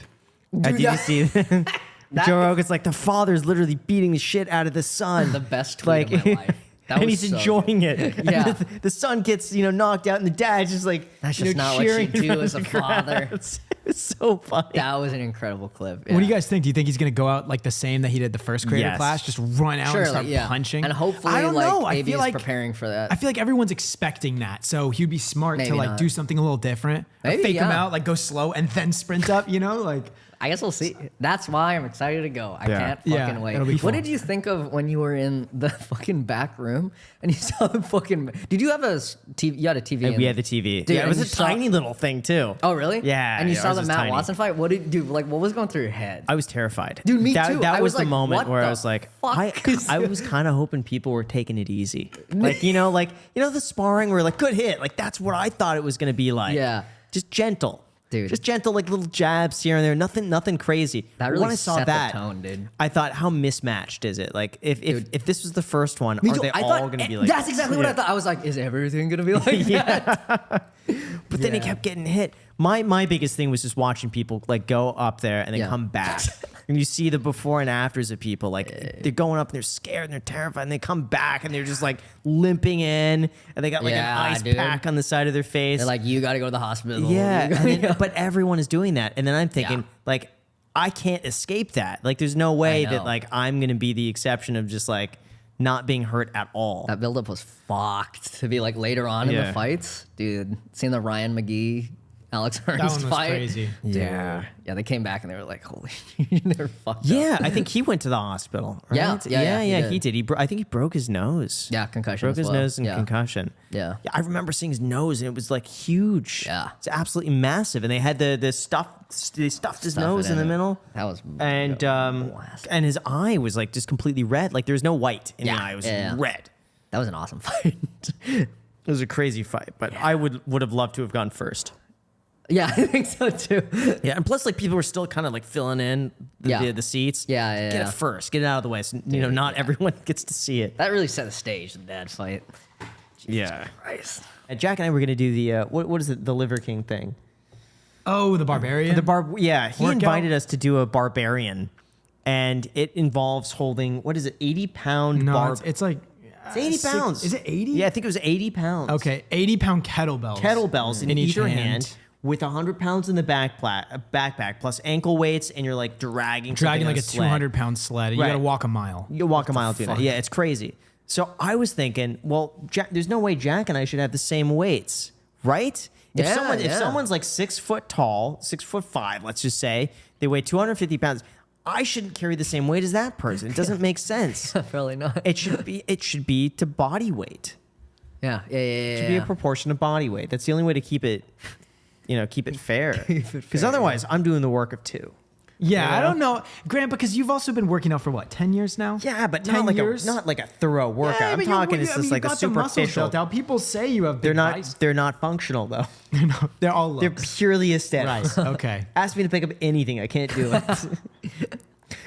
Did you that- see that? Joe Rogan's like the father's literally beating the shit out of the son. The best tweet like, of my life. That and was he's so enjoying it. And Yeah. the son gets knocked out, and the dad's just like That's just not what cheering you do in as a front of the crowd. father. It's so funny. That was an incredible clip. What do you guys think? Do you think he's gonna go out like the same that he did the first Creator Yes. Class, just run out and start Surely, yeah. punching? And hopefully, I don't like, know. I AB feel is like preparing for that. I feel like everyone's expecting that, so he'd be smart to Maybe like not. do something a little different, or Maybe, fake him yeah. out, like go slow and then sprint up. Like. I guess we'll see. That's why I'm excited to go. I Yeah. can't Yeah, fucking wait. it'll be What fun. did you think of when you were in the fucking back room and you saw the fucking? Did you have a TV? You had a TV. And in we there. had the TV. Dude, yeah, it was and a you saw- tiny little thing too. Oh really? Yeah. And you yeah, saw ours the was Matt tiny. Watson fight. What did you like? What was going through your head? I was terrified. Dude, me that, too. That I was was the like, moment what where I the was like, fuck is I was kind of hoping people were taking it easy. Like, the sparring where like good hit. Like that's what I thought it was going to be like. Yeah. Just gentle. Dude. Just gentle, like little jabs here and there. Nothing crazy. That But really when I saw set that, the tone, dude. I thought, how mismatched is it? Like, if this was the first one, Me are too. they I all thought going to be like? that's exactly what I thought. I was like, is everything gonna be like that? But then he kept getting hit. My biggest thing was just watching people like go up there and then Yeah. come back. And you see the before and afters of people like they're going up and they're scared and they're terrified and they come back and they're just like limping in and they got like Yeah, an ice dude. pack on the side of their face. They're like, you got to go to the hospital. yeah, You and then- gotta- but everyone is doing that. And then I'm thinking Yeah. like I can't escape that. Like there's no way I that know. like I'm going to be the exception of just like not being hurt at all. That buildup was fucked to be like later on in Yeah. the fights, dude. Seeing the Ryan McGee, Alex That Hearns one was fight, crazy. Dude. Yeah. Yeah, they came back and they were like, "Holy, they're fucked up." Yeah, I think he went to the hospital. Right? Yeah, yeah, he he did. did. I think he broke his nose. Yeah, concussion. Broke as his well. nose and Yeah. concussion. Yeah. I remember seeing his nose and it was like huge. Yeah. It's absolutely massive. And they had the stuff. They stuffed his Stuff nose it in the in it. middle. That was and blast. and his eye was like just completely red. Like there was no white in the eye. It was yeah. red. That was an awesome fight. It was a crazy fight, but I would have loved to have gone first. Yeah, I think so too. Yeah, and plus like people were still kind of like filling in the seats. Yeah. Get it first. Get it out of the way. So, not everyone gets to see it. That really set the stage, the dad fight. Yeah. Christ. And Jack and I were gonna do the what is it? The Liver King thing. Oh, the barbarian. He Workout? invited us to do a barbarian, and it involves holding 80-pound no, bar. it's like It's 80 pounds. Is it 80? Yeah, I think it was 80 pounds. Okay, 80-pound kettlebells. Kettlebells in each either hand with 100 pounds in the backpack plus ankle weights, and you're like dragging something like on a sled. 200-pound sled. You Right. got to walk a mile. You walk a mile doing that. fuck? Yeah, it's crazy. So I was thinking, well, Jack, there's no way Jack and I should have the same weights, right? If Yeah, someone's like 6 foot tall, 6'5", let's just say, they weigh 250 pounds, I shouldn't carry the same weight as that person. It doesn't make sense. Probably not. It should be to body weight. Yeah. It should be a proportion of body weight. That's the only way to keep it fair. Because otherwise, I'm doing the work of two. Yeah, You I know? don't know, Grant, because you've also been working out for what, 10 years now? Yeah, but 10 not years? like a thorough workout. Yeah, I'm but talking you it's just like you a got the muscles superficial. built out. People say you have big They're not. biceps. They're not functional though. They're all They're looks. purely aesthetics. Right. Okay. Ask me to pick up anything, I can't do it.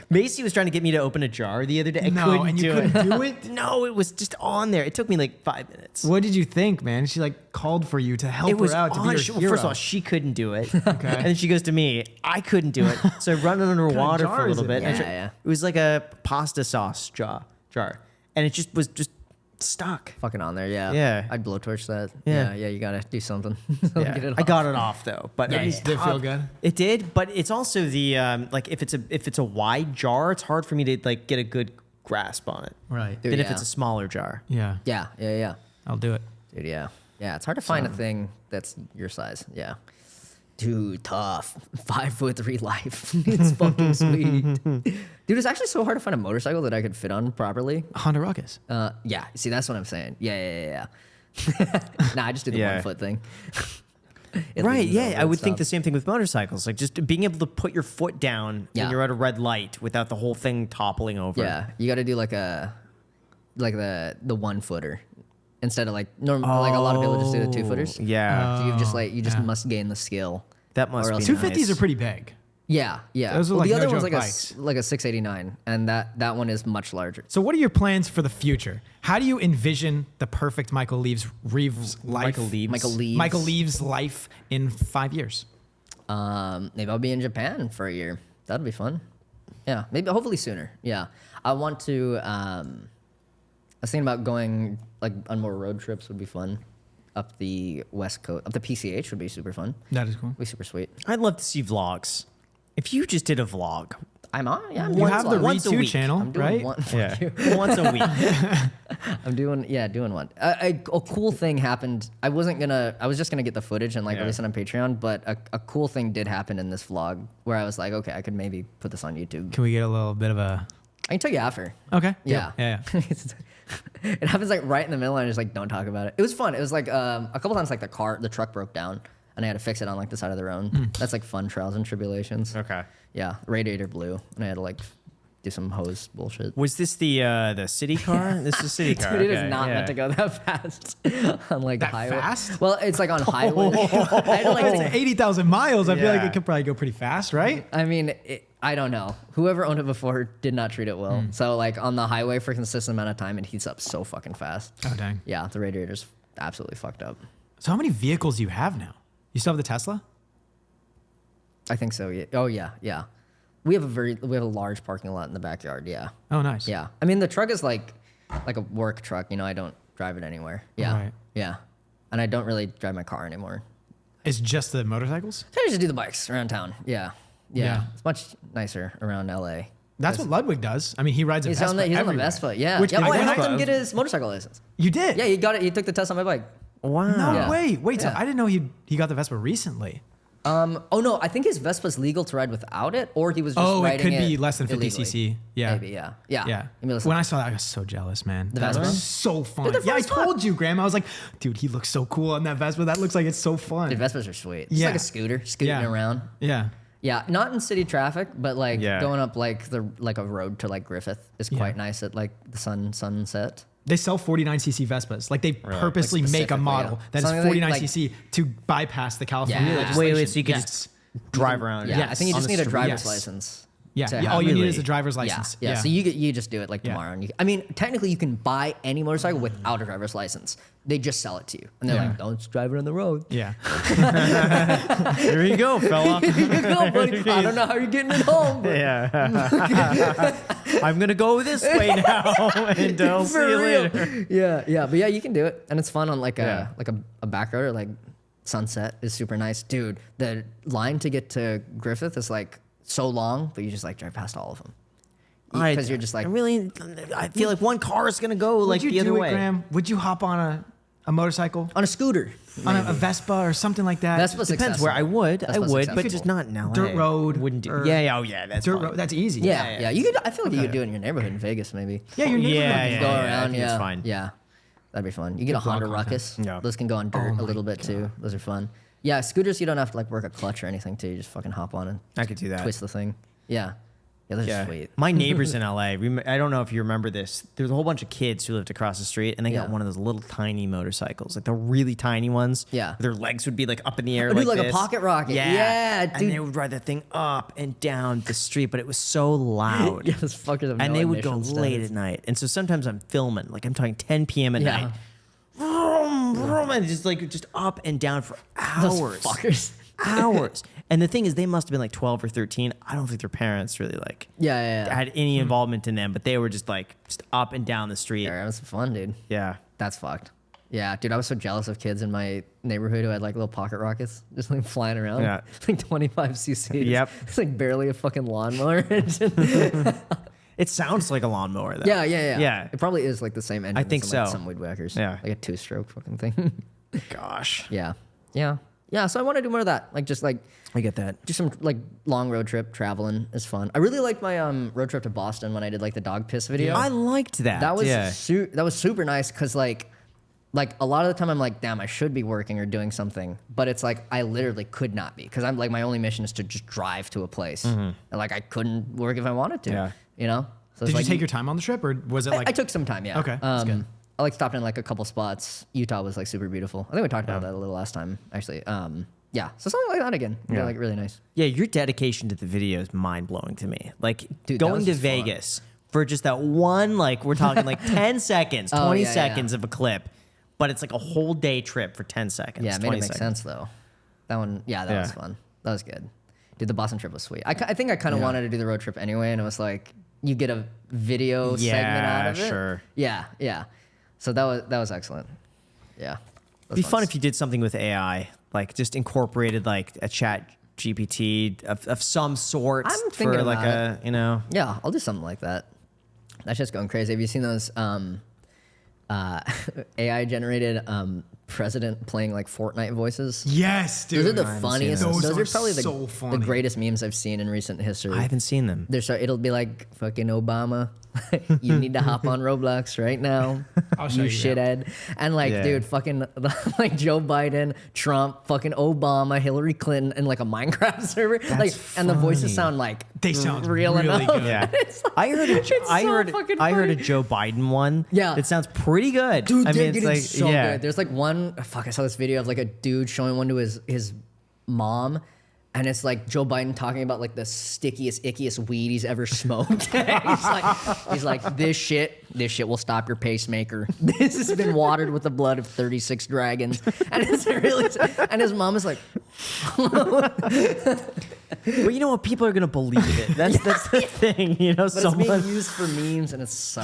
Macy was trying to get me to open a jar the other day. I No, couldn't and do you it. couldn't do it? No, it was just on there. It took me like 5 minutes. What did you think, man? She like called for you to help It was her out to be on. your Well, hero. first of all, she couldn't do it. And then she goes to me. I couldn't do it. So I run it underwater jar for a is little it? bit. and I Yeah, tried- yeah. It was like a pasta sauce jar. And it just was just stuck. Fucking on there, yeah. Yeah. I'd blowtorch that. Yeah. Yeah, you gotta do something. Yeah. Get it I off. got it off though. But Yeah, it was yeah. Did it feel tough. good? It did, but it's also the like if it's a wide jar, it's hard for me to like get a good grasp on it. Right. Dude, Than if yeah. it's a smaller jar. Yeah. Yeah. I'll do it. Dude, yeah. Yeah, it's hard to find a thing that's your size. Yeah. Dude, tough. 5'3" life. It's fucking sweet. Dude, it's actually so hard to find a motorcycle that I could fit on properly. Honda Ruckus. Yeah. See, that's what I'm saying. Yeah. Nah, I just do the Yeah. 1 foot thing. It Right, leans yeah. over I and would think the stuff. same thing with motorcycles. Like just being able to put your foot down Yeah. when you're at a red light without the whole thing toppling over. Yeah, you got to do like the 1 footer instead of like normal. Like a lot of people just do the 2 footers. Yeah. So you just must gain the skill. That must or be else- 250s nice. are pretty big. Yeah. Those are Well, like the other no one's joke like bikes. a 689, and that one is much larger. So what are your plans for the future? How do you envision the perfect Michael Reeves life? Michael Reeves life in 5 years. Maybe I'll be in Japan for a year. That'd be fun. Yeah, maybe hopefully sooner. Yeah, I want to. I was thinking about going like on more road trips. Would be fun. Up the West Coast, up the PCH would be super fun. That is cool. Be super sweet. I'd love to see vlogs. If you just did a vlog. I'm on. Yeah, I'm You doing have the once a Re2 week. channel, I'm doing right? one. Once a week. I'm doing one. A cool thing happened. I was just gonna get the footage and like release it on Patreon, but a cool thing did happen in this vlog where I was like, okay, I could maybe put this on YouTube. Can we get a little bit of a? I can tell you after. Okay. Yeah. Yeah. It happens like right in the middle, and I just like don't talk about it. It was fun. It was like a couple times like the truck broke down, and I had to fix it on like the side of the road. That's like fun trials and tribulations. Okay. Yeah, radiator blew, and I had to like do some hose bullshit. Was this the city car? This is city car. Dude, it is okay, not yeah. meant to go that fast on like That highway. fast? Well, it's like on highway. I had to, like, It's 80,000 miles. I feel like Yeah. it could probably go pretty fast, right? I mean, I don't know. Whoever owned it before did not treat it well. So like on the highway for a consistent amount of time, it heats up so fucking fast. Oh, dang. Yeah, the radiator's absolutely fucked up. So how many vehicles do you have now? You still have the Tesla? I think so. Yeah. Oh yeah. We have a large parking lot in the backyard. Yeah. Oh, nice. Yeah. I mean, the truck is like a work truck. You know, I don't drive it anywhere. Yeah. Right. Yeah. And I don't really drive my car anymore. It's just the motorcycles? I just do the bikes around town. Yeah. Yeah. It's much nicer around LA. That's what Ludwig does. I mean, he rides a He's Vespa on the everywhere. Vespa. Yeah. Which yeah. like, Oh, I when helped I- him get his motorcycle license. You did? Yeah, he got it. He took the test on my bike. Wow. No Yeah. way. Wait, so Yeah. I didn't know he got the Vespa recently. Oh no, I think his Vespa's legal to ride without it, or he was just Oh, it riding could be less than 50 illegally. cc. Yeah. Maybe, yeah. Yeah. I mean, When I saw that, I was so jealous, man. The that Vespa? was so fun. Dude, they're Yeah, I fun as fuck. told you, Graham. I was like, dude, he looks so cool on that Vespa. That looks like it's so fun. Dude, Vespas are sweet. It's Yeah. like a scooter, scooting Yeah. around. Yeah. Yeah, not in city traffic, but like Yeah. going up like a road to like Griffith is quite nice at like the sunset. They sell 49cc Vespas. Like they purposely Like make a specifically, model yeah. that is Something like- 49cc to bypass the California Yeah. legislation. Wait, so you could Yes. just drive around. Yeah, Yes. I think you on just the need a street. driver's Yes. license. Yeah, to yeah, have all you need Really? is a driver's license. Yeah. So you just do it like Yeah. tomorrow. And I mean, technically you can buy any motorcycle without a driver's license. They just sell it to you, and they're Yeah. like, "Don't drive it on the road." Yeah. Here you go, fella. Here you go, buddy. I don't know how you're getting it home. But Yeah. I'm gonna go this way now, and I'll see For you real. later. Yeah, but yeah, you can do it, and it's fun on like a back road or like Sunset is super nice, dude. The line to get to Griffith is like so long, but you just like drive past all of them because you're just like I feel like one car is gonna go like Would you the other do it, way. Graham? Would you hop on a motorcycle? on a scooter. On a Vespa or something like that? Vespa's Depends where I accessible. would, Vespa's but accessible. just not in LA. Dirt road Wouldn't do. or- Yeah, oh yeah, that's Dirt fine. road. That's easy. Yeah. You could. I feel like you could do it in your neighborhood in Vegas, maybe. Yeah, your neighborhood. Yeah, You yeah, go I around. think Yeah, it's fine. Yeah, that'd be fun. You get a vlog Honda content. Ruckus. Yeah. Those can go on dirt a little bit too. Those are fun. Yeah, scooters you don't have to like work a clutch or anything too. You just fucking hop on and I could do that. twist the thing. Yeah, Yeah, that's sweet. My neighbors in LA, I don't know if you remember this. There's a whole bunch of kids who lived across the street, and they got one of those little tiny motorcycles, like the really tiny ones. Yeah. Their legs would be like up in the air, Dude, like this. a pocket rocket. Yeah. Yeah, dude. And they would ride that thing up and down the street, but it was so loud. Yeah, those fuckers have And no they would go emission late status. at night. And so sometimes I'm filming, like I'm talking 10 p.m. at Yeah. night. Vroom, vroom, and just up and down for Those hours. fuckers. Hours. And the thing is, they must have been like 12 or 13. I don't think their parents really like Yeah. had any involvement in them, but they were just up and down the street. Yeah, that was fun, dude. Yeah. That's fucked. Yeah, dude, I was so jealous of kids in my neighborhood who had like little pocket rockets just like flying around. Yeah. Like 25 cc's. Yep. It's like barely a fucking lawnmower engine. It sounds like a lawnmower, though. Yeah. Yeah. It probably is like the same engine. I think as like so. Some weed whackers. Yeah. Like a 2-stroke fucking thing. Gosh. Yeah. So I want to do more of that. Like just like I get that. do some like long road trip traveling is fun. I really liked my road trip to Boston when I did like the dog piss video. I liked that. That was yeah. that was super nice because like a lot of the time I'm like, damn, I should be working or doing something, but it's like I literally could not be because I'm like my only mission is to just drive to a place, and like I couldn't work if I wanted to. Yeah. You know. So Did it's you like, take your time on the trip, or was it like? I took some time. Yeah. Okay, that's good. I like stopped in like a couple spots. Utah was like super beautiful. I think we talked about that a little last time actually. Yeah. So something like that again. Yeah. Like really nice. Yeah, your dedication to the video is mind blowing to me. Like Dude, that going was to just fun. Vegas for just that one, like we're talking like 10 seconds, 20 yeah. seconds of a clip, but it's like a whole day trip for 10 seconds. Yeah, it made 20 it make seconds. sense though. That one, that Yeah. was fun. That was good. Dude, the Boston trip was sweet. I think I kind of wanted to do the road trip anyway, and it was like you get a video segment out of it. sure. Yeah. So that was excellent. Yeah. It'd be fun if you did something with AI, like just incorporated like a chat GPT of some sort I'm for thinking like about a, Yeah, I'll do something like that. That's just going crazy. Have you seen those AI generated president playing like Fortnite voices? Yes, dude. Those are the haven't funniest. seen Those those. are Are probably so the funny. greatest memes I've seen in recent history. I haven't seen them. It'll be like fucking Obama. You need to hop on Roblox right now. I'll show you you, shithead. And like, Yeah. dude, fucking like Joe Biden, Trump, fucking Obama, Hillary Clinton, and like a Minecraft server. And the voices funny. sound like They sound real really enough. good. Yeah, It's like- I heard fucking I heard a funny. Joe Biden one. Yeah. it sounds pretty good. Dude, I they're mean, it's getting like so yeah. good. There's like one, I saw this video of like a dude showing one to his mom, and it's like Joe Biden talking about like the stickiest, ickiest weed he's ever smoked. he's like, this shit will stop your pacemaker. This has been watered with the blood of 36 dragons. And it's really, and his mom is like, But you know what? People are gonna believe it. That's the thing. You know, but it's someone being used for memes, and it's so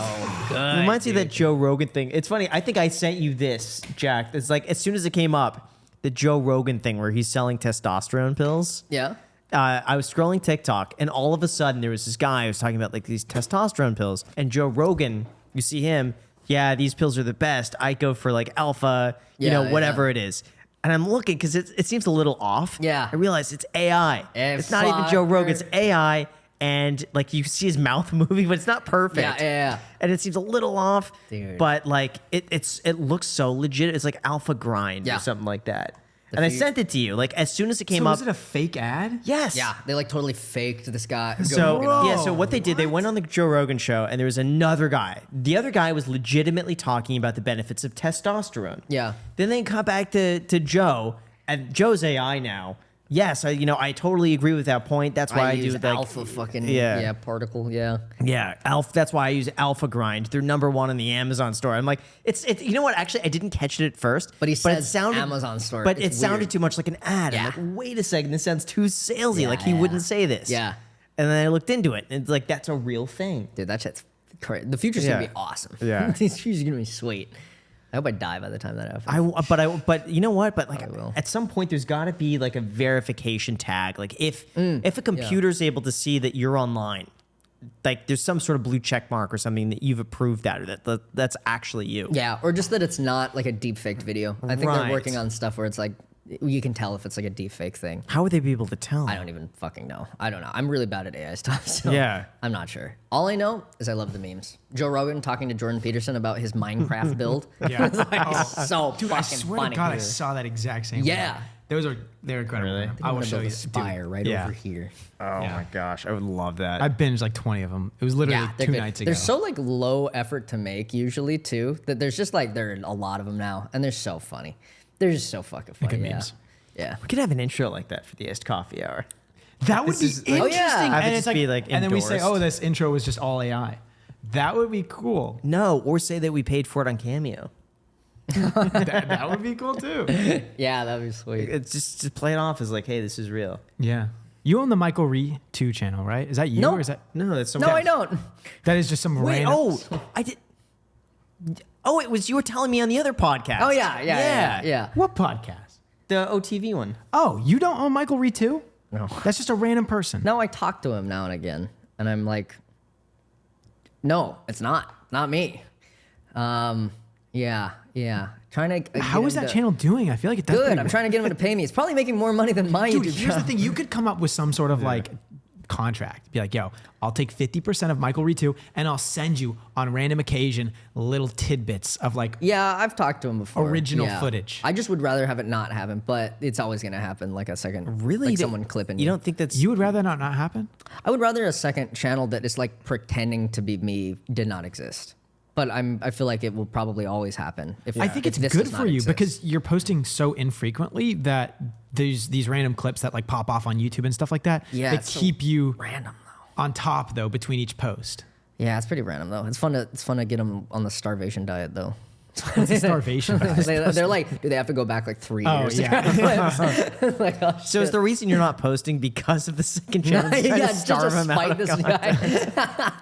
good. reminds me of that Joe Rogan thing. It's funny. I think I sent you this, Jack. It's like as soon as it came up, the Joe Rogan thing where he's selling testosterone pills. Yeah. I was scrolling TikTok, and all of a sudden there was this guy who was talking about like these testosterone pills. And Joe Rogan, you see him, yeah, these pills are the best. I go for like alpha, Yeah, whatever it is. And I'm looking because it seems a little off. Yeah. I realize it's AI. It's not even fucker. Joe Rogan. It's AI. And like you see his mouth moving, but it's not perfect. Yeah. And it seems a little off. Dude. But like it looks so legit. It's like Alpha Grind or something like that. And I sent it to you. Like as soon as it came So up. was it a fake ad? Yes. Yeah. They like totally faked this guy. Joe So Rogan. yeah, so what they did, they went on the Joe Rogan show, and there was another guy. The other guy was legitimately talking about the benefits of testosterone. Yeah. Then they cut back to Joe, and Joe's AI now. Yes, I totally agree with that point. That's why I, do use like alpha fucking particle. Yeah. Yeah, That's why I use Alpha Grind. They're #1 on the Amazon store. I'm like, it's you know what? Actually, I didn't catch it at first. But he it says sounded, Amazon store. But It's it sounded weird. too much like an ad. Yeah. I'm like, wait a second, this sounds too salesy. Yeah, like he yeah. wouldn't say this. Yeah. And then I looked into it, and it's like that's a real thing. Dude, that shit's crazy. The future's gonna Yeah. be awesome. Yeah. The future's gonna be sweet. I hope I die by the time that happens. But you know what? But like I will. at some point, there's got to be like a verification tag. Like if a computer's able to see that you're online, like there's some sort of blue check mark or something that you've approved that or that's actually you. Yeah, or just that it's not like a deep faked video. I think Right. they're working on stuff where it's like you can tell if it's like a deep fake thing. How would they be able to tell? I don't even fucking know. I don't know. I'm really bad at AI stuff, so Yeah. I'm not sure. All I know is I love the memes. Joe Rogan talking to Jordan Peterson about his Minecraft build. Yeah. It's so Dude, I fucking swear funny. to God, I saw that exact same Yeah. one. they're incredible. Really? I will I'm show gonna you. build a spire right yeah. over here. Oh Yeah. my gosh, I would love that. I binged like 20 of them. It was literally They're 2 good. nights ago. They're so like low effort to make usually too. That there's just like there are a lot of them now, and they're so funny. They're just so fucking funny. good Yeah. memes. Yeah. We could have an intro like that for the Iced Coffee Hour. That would be is- interesting. Oh, yeah. Have it And just it's be, like, and then we say, endorsed. oh, this intro was just all AI. That would be cool. No, or say that we paid for it on Cameo. that would be cool too. Yeah, that'd be sweet. It's just play it off as like, hey, this is real. Yeah. You own the Michael Reeves 2 channel, right? Is that you No. or is that No, that's No, I don't. that is just some Wait, random I did. Oh, it was you were telling me on the other podcast. Oh yeah. What podcast? The OTV one. Oh, you don't own Michael Reeves 2? No. That's just a random person. No, I talk to him now and again, and I'm like, no, it's not me. Yeah. Trying to. How is that channel doing? I feel like it does Good. pretty I'm well. trying to get him to pay me. It's probably making more money than my Dude, YouTube here's channel. the thing. You could come up with some sort of like contract. Be like, yo, I'll take 50% of Michael Reeves 2 and I'll send you on random occasion little tidbits of like, Yeah, I've talked to him before. Original Yeah. footage. I just would rather have it not happen, but it's always gonna happen. Like a second, Really? like someone clipping. You me. don't think that's you would rather not happen? I would rather a second channel that is like pretending to be me did not exist. But I feel like it will probably always happen. If I think if it's this good does for not you exist. because you're posting so infrequently that there's these random clips that like pop off on YouTube and stuff like that. Yeah, that it's so keep you random though. on top though between each post. Yeah, it's pretty random though. It's fun to get them on the starvation diet though. It's a starvation. They're like, do they have to go back like 3 Oh years? yeah. Like, oh, So is the reason you're not posting because of the second channel? Trying yeah, to just starve to him out spite of this content? guy.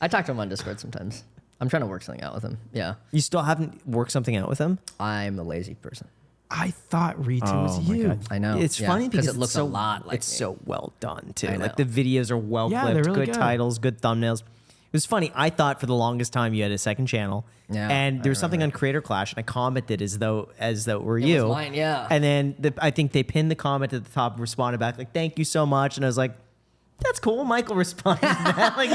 I talk to him on Discord sometimes. I'm trying to work something out with him. Yeah, You still haven't worked something out with him? I'm a lazy person. I thought Ritu was my you. God. I know. It's yeah, funny because it looks so, a lot like it's me. so well done too. I Like know. the videos are well Yeah, clipped, they're really good good. titles, good thumbnails. It was funny. I thought for the longest time you had a second channel. Yeah, And I there was something on Creator Clash, and I commented as though it were was you. mine, yeah. And then I think they pinned the comment at the top, and responded back like, "Thank you so much." And I was like, "That's cool." Michael responded to that. Like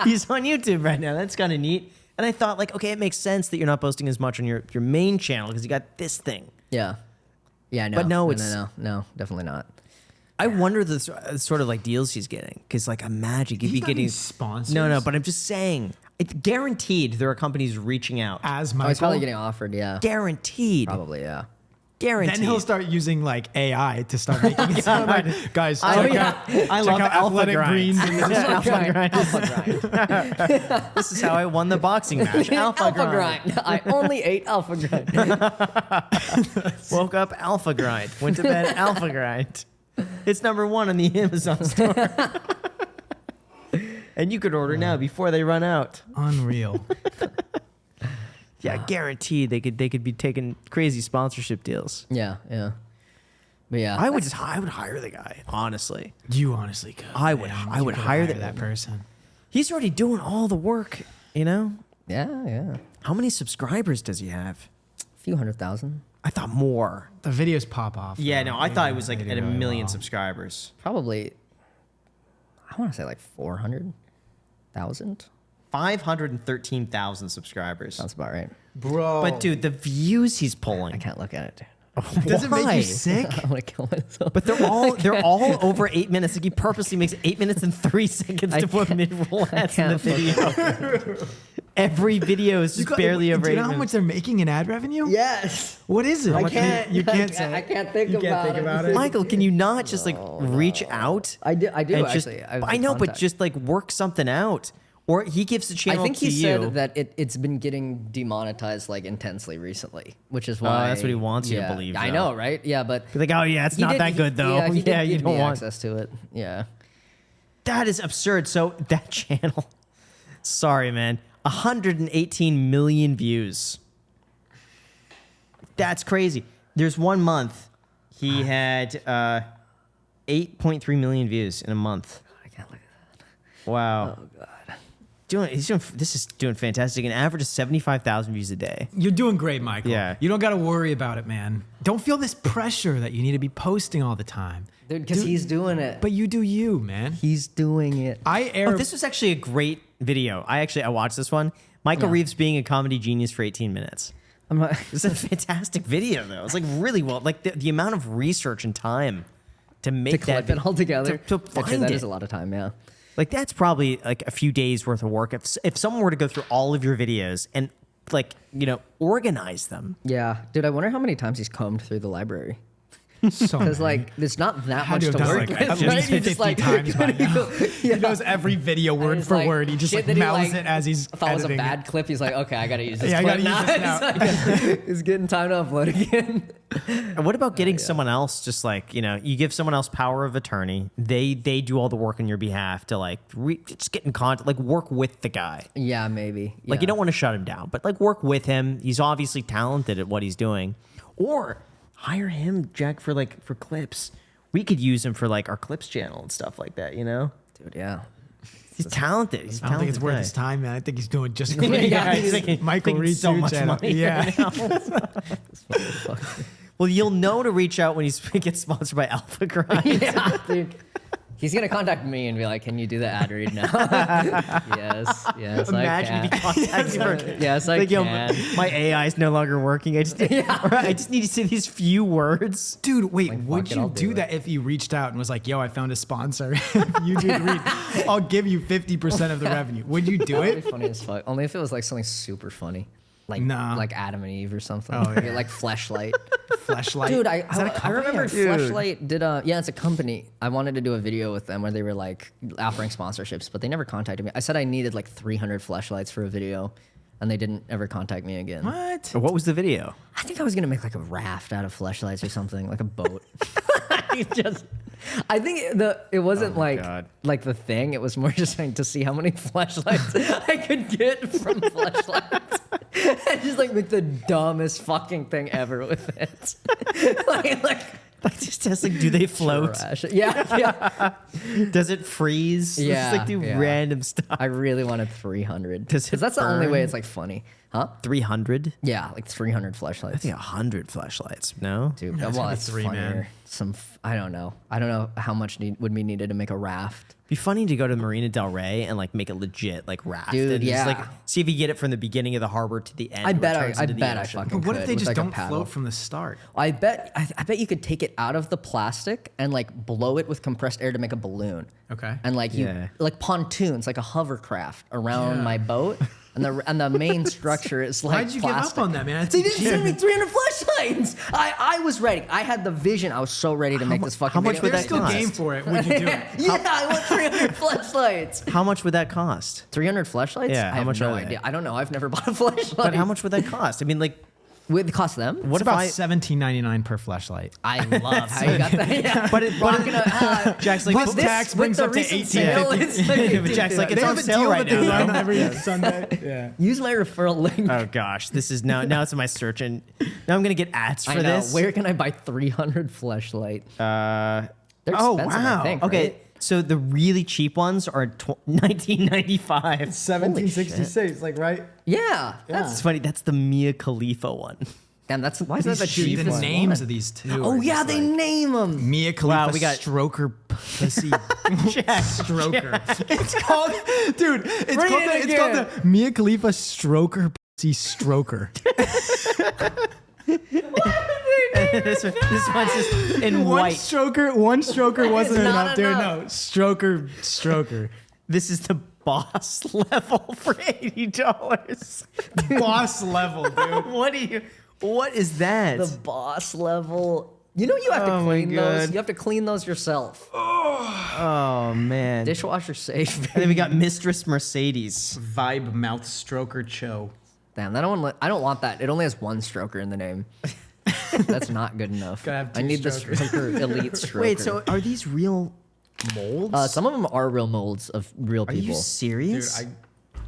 he's on YouTube right now. That's kind of neat. And I thought like, okay, it makes sense that you're not posting as much on your main channel because you got this thing. Yeah. Yeah, no. But no, no, it's- no, definitely not. I wonder the sort of like deals he's getting because like imagine you'd He's be not getting getting sponsors. No, but I'm just saying it's guaranteed there are companies reaching out. As Oh, Michael. he's probably getting offered. Yeah, Guaranteed. probably. Yeah. Guaranteed. Then he'll start using like AI to start making it sound like, guys, I check love- out, I check love out Alpha Athletic Grind. Greens. And Alpha grind. This is how I won the boxing match. Alpha, grind. I only ate alpha grind. Woke up alpha grind. Went to bed alpha grind. It's #1 on the Amazon store. And you could order now before they run out. Unreal. Yeah, guaranteed they could be taking crazy sponsorship deals. Yeah. But yeah, I would hire the guy, honestly. You honestly could. I would You could hire that person. He's already doing all the work, you know? Yeah. How many subscribers does he have? A few 100,000, I thought more. The videos pop off. Yeah, though. no, I thought it was They like do at a really million well. subscribers. probably. I want to say like 400,000. 513,000 subscribers. Sounds about right. Bro. But dude, the views he's I pulling. can't look at it. does it make Why? you sick? I want to kill myself. But they're all over 8 minutes. Like he purposely makes 8 minutes and 3 seconds to put mid-roll ads in the video. Every video is just barely over Do 8 you know how much minutes. they're making in ad revenue? Yes. What is it? I can't. You can't say. I can't think You about can't think about it. Michael, can you not just like reach out? I do and just- actually. I have I the know, but contact. just like work something out. Or he gives the I channel think to he you. said that it's been getting demonetized like intensely recently, which is why that's what he wants you to yeah. believe, I though. know, right? Yeah, but Be like, oh yeah, it's he not did- that he- good though. Yeah, he did you give don't me want. access to it. Yeah. That is absurd. So that channel, sorry man, 118 million views. That's crazy. There's 1 month he had 8.3 million views in a month. I can't look at that. Wow. Oh god. This is doing fantastic. An average of 75,000 views a day. You're doing great, Michael. Yeah. You don't got to worry about it, man. Don't feel this pressure that you need to be posting all the time. Dude, because he's doing it. But you do you, man. He's doing it. I air. Oh, this was actually a great video. I watched this one. Michael Yeah. Reeves being a comedy genius for 18 minutes. I'm not. It's a fantastic video, though. It's like really well, like the amount of research and time to make To clip that it all together. to Actually, find that it. is a lot of time. Yeah. Like that's probably like a few days worth of work. If someone were to go through all of your videos and like organize them. Yeah, dude. I wonder how many times he's combed through the library. So Because like, there's not that had much to to have done work like with, at right? least You're 50 just like, times by now. He knows every video word it's for like, word. He just shit like that he, mouths like, it as he's If I was a editing bad it. clip, he's like, okay, I gotta use this. Yeah, I clip gotta use this now. It's, like, it's getting time to upload again. And what about getting someone else? Just like you give someone else power of attorney. They do all the work on your behalf to like just get in contact, like work with the guy. Yeah, maybe. Like Yeah. you don't want to shut him down, but like work with him. He's obviously talented at what he's doing, or hire him, Jack, for clips. We could use him for like our clips channel and stuff like that. Dude, yeah. He's talented. He's I don't think it's worth guy. his time, man. I think he's doing just Yeah, great. he's like Michael making Reeves so much channel. money Yeah. right now. Well, you'll know to reach out when he gets sponsored by Alpha Grind. Yeah, dude. He's gonna contact me and be like, "Can you do the ad read now?" yes, Imagine I if he contacts you for Yes, I like, yo, can. my AI is no longer working. I just need to say these few words. Dude, wait, Like, would fuck it, you I'll do do that if you reached out and was like, yo, I found a sponsor. You do the read. I'll give you 50% of the revenue. Would you do That'd it? be funny as fuck. Only if it was like something super funny, like Nah. like Adam and Eve or something. Oh, yeah. Like Fleshlight. Fleshlight. Dude, I Is that a company? remember Dude. Fleshlight did yeah, it's a company. I wanted to do a video with them where they were like offering sponsorships, but they never contacted me. I said I needed like 300 fleshlights for a video, and they didn't ever contact me again. What? What was the video? I think I was gonna make like a raft out of fleshlights or something, like a boat. I think it wasn't God. like the thing. It was more just like to see how many fleshlights I could get from fleshlights. And just like make the dumbest fucking thing ever with it. like Just testing. Do they float? trash. Yeah. Does it freeze? Let's Yeah, just like do yeah. random stuff. I really wanted 300 Does it because that's the only way burn? it's like funny, huh? 300. Yeah, like 300 I fleshlights. think 100 flashlights. No. Dude, No, it's well, gotta be it's 3, funnier. man. I don't know. I don't know how much would be needed to make a raft. Be funny to go to Marina Del Rey and like make a legit like raft. Dude, and just, like yeah. see if you get it from the beginning of the harbor to the end. I where it bet turns I into the bet I ocean. fucking But what could if they with, just like, a don't paddle. float from the start? I bet you could take it out of the plastic and like blow it with compressed air to make a balloon. Okay. And like you Yeah. like pontoons, like a hovercraft around Yeah. my boat. And the main structure is like Why'd you plastic. give up on that, man? They didn't send me 300 flashlights. I was ready. I had the vision. I was so ready to make this fucking how much video. would They're that still cost? game for it. Would you do it? Yeah, I want 300 flashlights. How much would that cost? 300 flashlights? Yeah, I how have much no are they? idea. I don't know. I've never bought a flashlight. But how much would that cost? I mean, like, would it cost them? what It's if about I? $17.99 per flashlight. I love how you got that. Yeah. But it, Jack's like, Plus but this- tax with brings the up to recent 18. sale, it's like Yeah, but Jack's like, it's They on have a sale deal right that they run now. every Sunday. Yeah. Use my referral link. Oh gosh, this is now it's in my search and now I'm gonna get ads for I know. this. Where can I buy 300 flashlight? They're Oh expensive, wow. I think, Okay, right? so the really cheap ones are $19.95. 1766, like right? Yeah. That's funny. That's the Mia Khalifa one. Damn, that's why is that the Dude, cheapest the one? names of these two. Oh are yeah, just they like, name them. Mia Khalifa we got- Stroker Pussy Stroker. It's called, dude. It's called the Mia Khalifa Stroker Pussy Stroker. this one's just in white. One stroker wasn't not enough, dude. enough. No, stroker. This is the boss level for $80. Boss level, dude. What is that? The boss level. You know you have to Oh my clean those. God. You have to clean those yourself. Oh man. Dishwasher safe. And then we got Mistress Mercedes. Vibe mouth stroker cho. Damn, I don't want that. It only has one stroker in the name. That's not good enough. Gotta have I two need the strokers. stroker, elite stroker. Wait, so are these real molds? some of them are real molds of real are you people. Dude, serious? I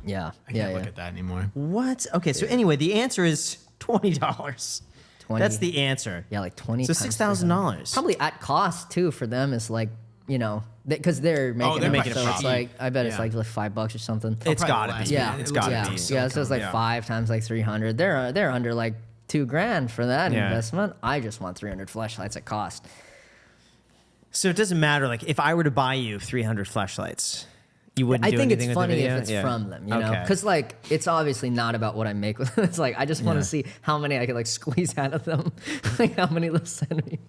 Yeah, can't yeah, look yeah. at that anymore. What? Okay, so anyway, the answer is $20. 20. That's the answer. Yeah, like 20. So times $6,000. Probably at cost too for them is like, you know, because they're making they're it, making it so it's cheap. like I bet it's Yeah. like $5 or something. It's probably gotta less, be. yeah, man. It's It gotta looks be. like Yeah, so it's like Yeah. 5 times like 300. They're under like $2,000 for that Yeah. investment. I just want 300 flashlights at cost. So it doesn't matter. Like if I were to buy you 300 flashlights, You wouldn't I do think it's anything with the funny if video? it's Yeah. from them, you know? Okay. Because, like, it's obviously not about what I make with them. It's like, I just want to see how many I could, like, squeeze out of them. Like, how many they'll send me.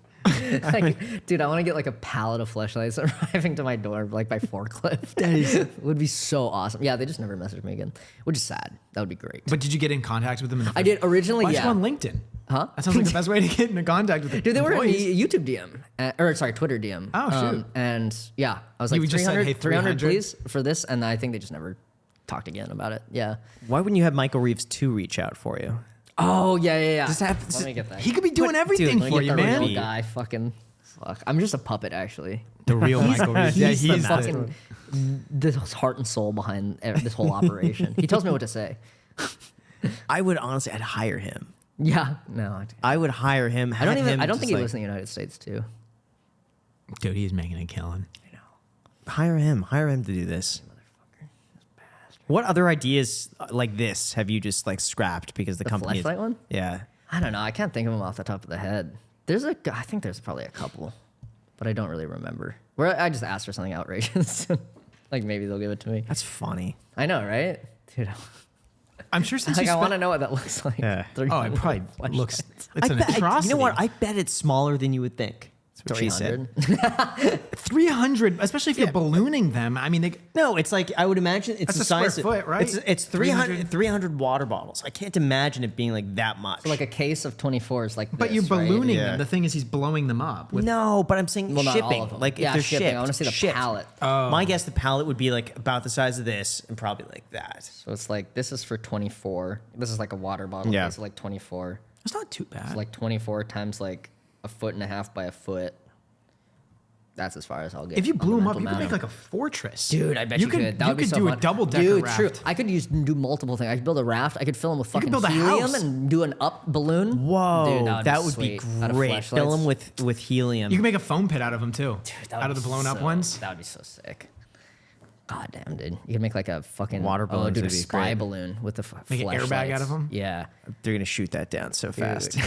Like, dude, I want to get, like, a pallet of fleshlights arriving to my door, like, by forklift. Would be so awesome. Yeah, they just never messaged me again, which is sad. That would be great. But did you get in contact with them? I did originally, Why don't you yeah. go on LinkedIn? Huh? That sounds like the best way to get into contact with them. Dude, they were in the YouTube DM, or sorry, Twitter DM. Oh, shoot. And yeah, I was like, You just said, 300, hey, 300 300? please for this, and I think they just never talked again about it. Yeah. Why wouldn't you have Michael Reeves 2 reach out for you? Oh yeah. Just have- Let me get that. He could be doing everything dude, for you, the man. real guy. Fucking fuck. I'm just a puppet, actually. The real Michael Reeves. Yeah, He's he's the fucking the heart and soul behind this whole operation. He tells me what to say. I would honestly, I'd hire him. Yeah. No. I would hire him. I don't have him think just, he like, lives in the United States too. dude. He's making a killing. Hire him. Hire him to do this. What other ideas like this have you just like scrapped because the company? fleshlight one? Yeah. I don't know. I can't think of them off the top of the head. I think there's probably a couple, but I don't really remember. Where I just asked for something outrageous. Like maybe they'll give it to me. That's funny. I know, right? Dude, I'm sure since like you I spent, want to know what that looks like. Yeah. oh, it probably looks. It's an bet, atrocity. you know what? I bet it's smaller than you would think. That's what she said. 300, especially if you're ballooning them. I mean, they, No, it's like I would imagine it's That's the a square size. foot, right? It's 300 water bottles. I can't imagine it being like that much. Like a case of 24s, like. but this, you're ballooning Yeah. them. The thing is, he's blowing them up. With, no, but I'm saying Well, not all shipping. of them. Like Yeah, if they're shipping. shipped. I wanna see the shipped. pallet. My guess, the pallet would be like about the size of this and probably like that. So it's like this is for 24. This is like a water bottle. Yeah. This is like 24. It's not too bad. It's like 24 times like a foot and a half by a foot. That's as far as I'll get. if you on the blew them up, mental you could math. make like a fortress. Dude, I bet you could. That you would be could so do fun. a double decker Dude, raft. true. I could do multiple things. I could build a raft. I could fill them with fucking build a helium house. and do an up balloon. Whoa, Dude, that would be sweet. Out of great. Fill them fleshlights. with helium. You can make a foam pit out of them too. That would out of the be blown up so- ones. That would be so sick. God damn, dude. You could make like a fucking Water balloons dude, a would be spy great. balloon with the Make an airbag out of fleshlights. 'em? Yeah. They're gonna shoot that down so fast.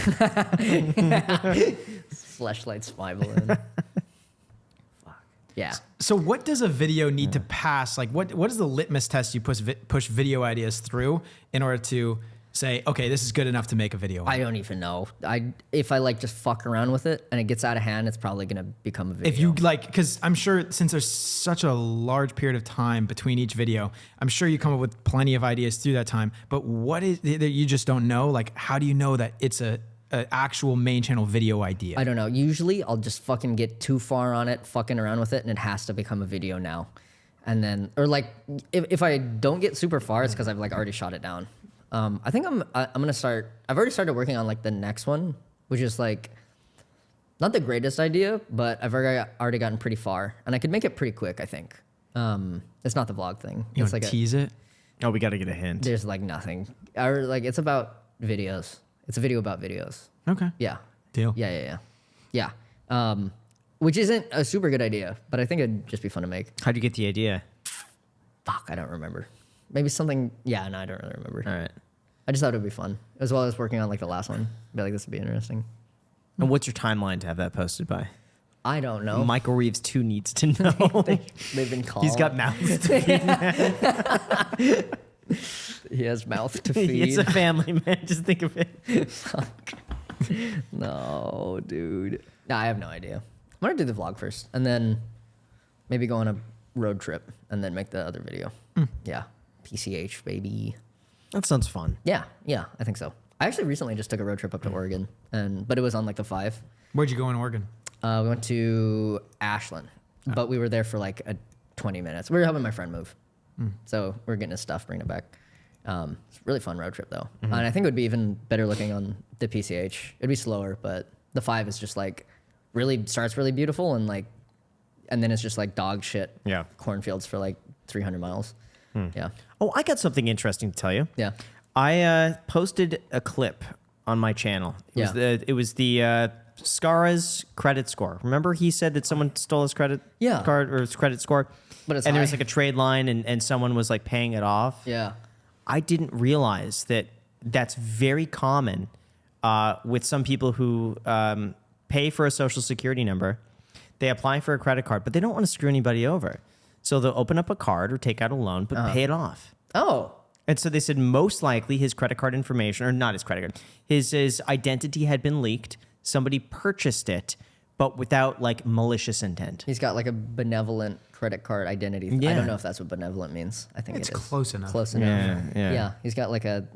Fleshlight spy balloon. Fuck. Yeah. So what does a video need to pass? Like what is the litmus test you push video ideas through in order to say, okay, this is good enough to make a video? I don't even know. If I like just fuck around with it and it gets out of hand, it's probably gonna become a video. If you like, because I'm sure since there's such a large period of time between each video, I'm sure you come up with plenty of ideas through that time. But what is that you just don't know? Like, how do you know that it's a actual main channel video idea? I don't know. Usually I'll just fucking get too far on it, fucking around with it, and it has to become a video now. And then, or like, if I don't get super far, it's because I've like already shot it down. I think I'm gonna start. I've already started working on like the next one, which is like not the greatest idea, but I've already gotten pretty far, and I could make it pretty quick. I think. It's not the vlog thing. You It's want like to tease it? Oh, we got to get a hint. there's like nothing, or like it's about videos. It's a video about videos. Okay. Yeah. Deal. Yeah. Which isn't a super good idea, but I think it'd just be fun to make. How'd you get the idea? Fuck, I don't remember. Maybe something. Yeah, no, I don't really remember. All right. I just thought it'd be fun, as well as working on like the last one. Be like, this would be interesting. And what's your timeline to have that posted by? I don't know. Michael Reeves 2 needs to know. They've been called. He's got mouths to feed. He has mouth to feed. It's a family, man. Just think of it. No, dude. No, I have no idea. I'm gonna do the vlog first, and then maybe go on a road trip, and then make the other video. Yeah, PCH baby. That sounds fun. Yeah, I think so. I actually recently just took a road trip up to Oregon, but it was on like the 5. Where'd you go in Oregon? We went to Ashland, but we were there for like 20 minutes. We were helping my friend move, so we are getting his stuff, bringing it back. It's a really fun road trip though, and I think it would be even better looking on the PCH. It'd be slower, but the 5 is just like really starts really beautiful and then it's just like dog shit. Yeah. Cornfields for like 300 miles. Yeah. Oh, I got something interesting to tell you. Yeah. I posted a clip on my channel. It was the Scara's credit score. Remember he said that someone stole his credit card or his credit score? But it's and there was high. like a trade line and someone was like paying it off. Yeah. I didn't realize that that's very common with some people who pay for a social security number. They apply for a credit card, but they don't want to screw anybody over. So they'll open up a card or take out a loan, but pay it off. Oh. And so they said most likely his credit card information, or not his credit card, his identity had been leaked. Somebody purchased it, but without like malicious intent. He's got like a benevolent credit card identity. Yeah. I don't know if that's what benevolent means. I think It's it is. close enough. Close enough. Yeah. He's got like a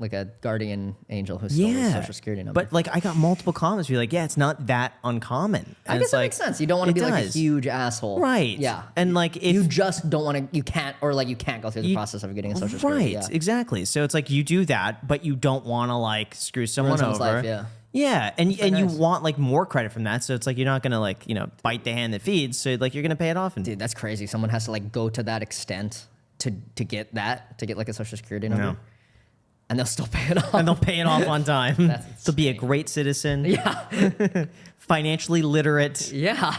guardian angel who stole his social security number. But like I got multiple comments be like, yeah, it's not that uncommon. I And guess it's that like, makes sense. You don't want to it be like a does. huge asshole. Right. Yeah. And like if You just don't want to, you can't go through the process of getting a social security. Right, Yeah. exactly. So it's like you do that, but you don't want to like screw someone someone's over. life, yeah. Yeah, and you nice. want like more credit from that. So it's like you're not gonna like bite the hand that feeds. So like you're gonna pay it off. And Dude, that's crazy. Someone has to like go to that extent to get like a social security number. know. And they'll still pay it off. and they'll pay it off on time. That's They'll be a great citizen. Yeah. Financially literate, Yeah.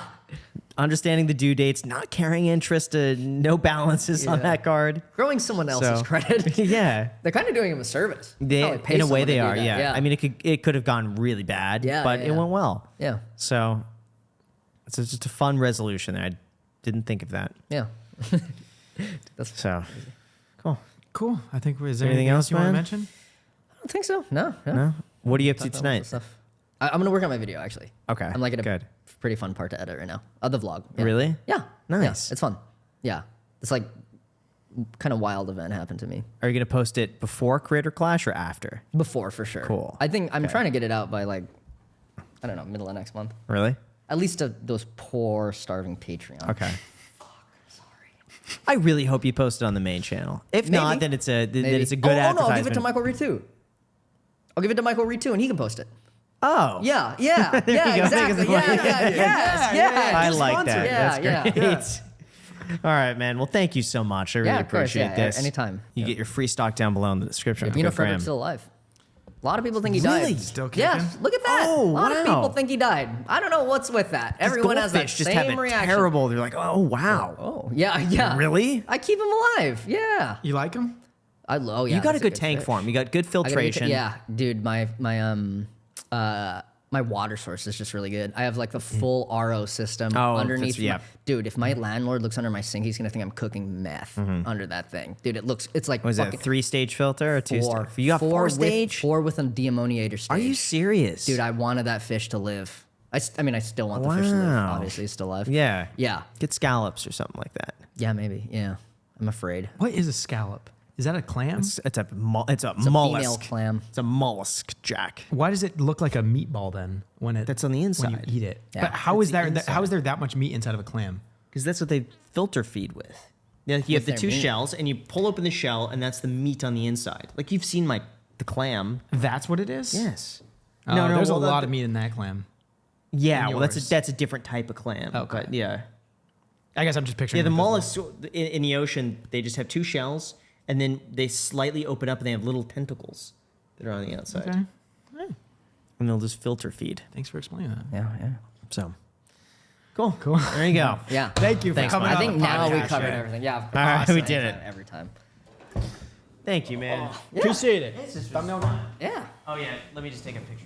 understanding the due dates, not carrying interest, no balances on Yeah. that card. Growing someone else's So- credit. Yeah. They're kind of doing him a service. They, Probably pay in a way, someone to they do are. that. Yeah. I mean, it could have gone really bad. Yeah, but yeah, it yeah. went well. Yeah. So it's just a fun resolution there. I didn't think of that. Yeah. That's So cool. Cool. I think is there Anything anything else, else you want to man? mention? I don't think so. No. No? What are you up to Talked about tonight? stuff. I'm gonna work on my video actually. Okay, I'm like at a good. pretty fun part to edit right now. The vlog. Yeah. Really? Yeah. Nice. Yeah, it's fun. Yeah. It's like kind of wild event happened to me Are you going to post it before Creator Clash or after? before for sure. Cool. I think I'm trying to get it out by like I don't know middle of next month. Really? At least to those poor starving Patreon. Okay. I really hope you post it on the main channel. If Maybe. not, then it's a Maybe. then it's a good no, advertisement. I'll give it to Michael Reed too. I'll give it to Michael Reed too, and he can post it. Oh. Yeah, you go. exactly. Yeah. I Just like sponsor that. it. Yeah, That's yeah. great. All right, man. Well, thank you so much. I really of course, appreciate yeah, this. anytime. You get your free stock down below in the description. You know Good for Frederick's him. still alive. A lot of people think he Really? died. Still kicking? Yeah, look at that. Oh, a lot of wow. people think he died. I don't know what's with that. Everyone has that Goldfish just have same it reaction. terrible. They're like, oh wow. Oh, yeah. Really? I keep him alive. Yeah. You like him? Yeah. You got a that's good tank fish. for him. You got good I got a good filtration. yeah, dude, my water source is just really good. I have like the full RO system Oh, underneath. that's- yeah. Dude, if my landlord looks under my sink, he's gonna think I'm cooking meth under that thing. Dude, it's like Was it a fucking 3-stage filter or 2-stage? four. You got 4-stage? Four with a deammoniator stage. Are you serious? Dude, I wanted that fish to live. I mean, I still want the fish to live. Wow. Obviously, it's still alive. Yeah. Yeah. Get scallops or something like that. Yeah, maybe. Yeah. I'm afraid. What is a scallop? Is that a clam? It's a It's a mollusk. female clam. It's a mollusk, Jack. Why does it look like a meatball then when it That's on the when inside. you eat it? Yeah, But how it's is the there inside. how is there that much meat inside of a clam? Because that's what they filter feed with. Yeah, like you have With the their two meat. shells, and you pull open the shell, and that's the meat on the inside. Like you've seen the clam. That's what it is? Yes. Oh, there's a lot of meat in that clam. Yeah, in well, yours. that's a different type of clam. Okay. But yeah. I guess I'm just picturing Yeah, the like mollusks in the ocean, they just have two shells, and then they slightly open up, and they have little tentacles that are on the outside. Okay. And they'll just filter feed. Thanks for explaining that. Yeah. So, cool. Cool. There you go. Yeah. Thank you for Thanks, coming Mike. I on think the now we podcast, covered yeah. everything. Yeah. All right, we did anytime, it. every time. Thank you, man. Appreciate it. Yeah. Oh, yeah. Let me just take a picture.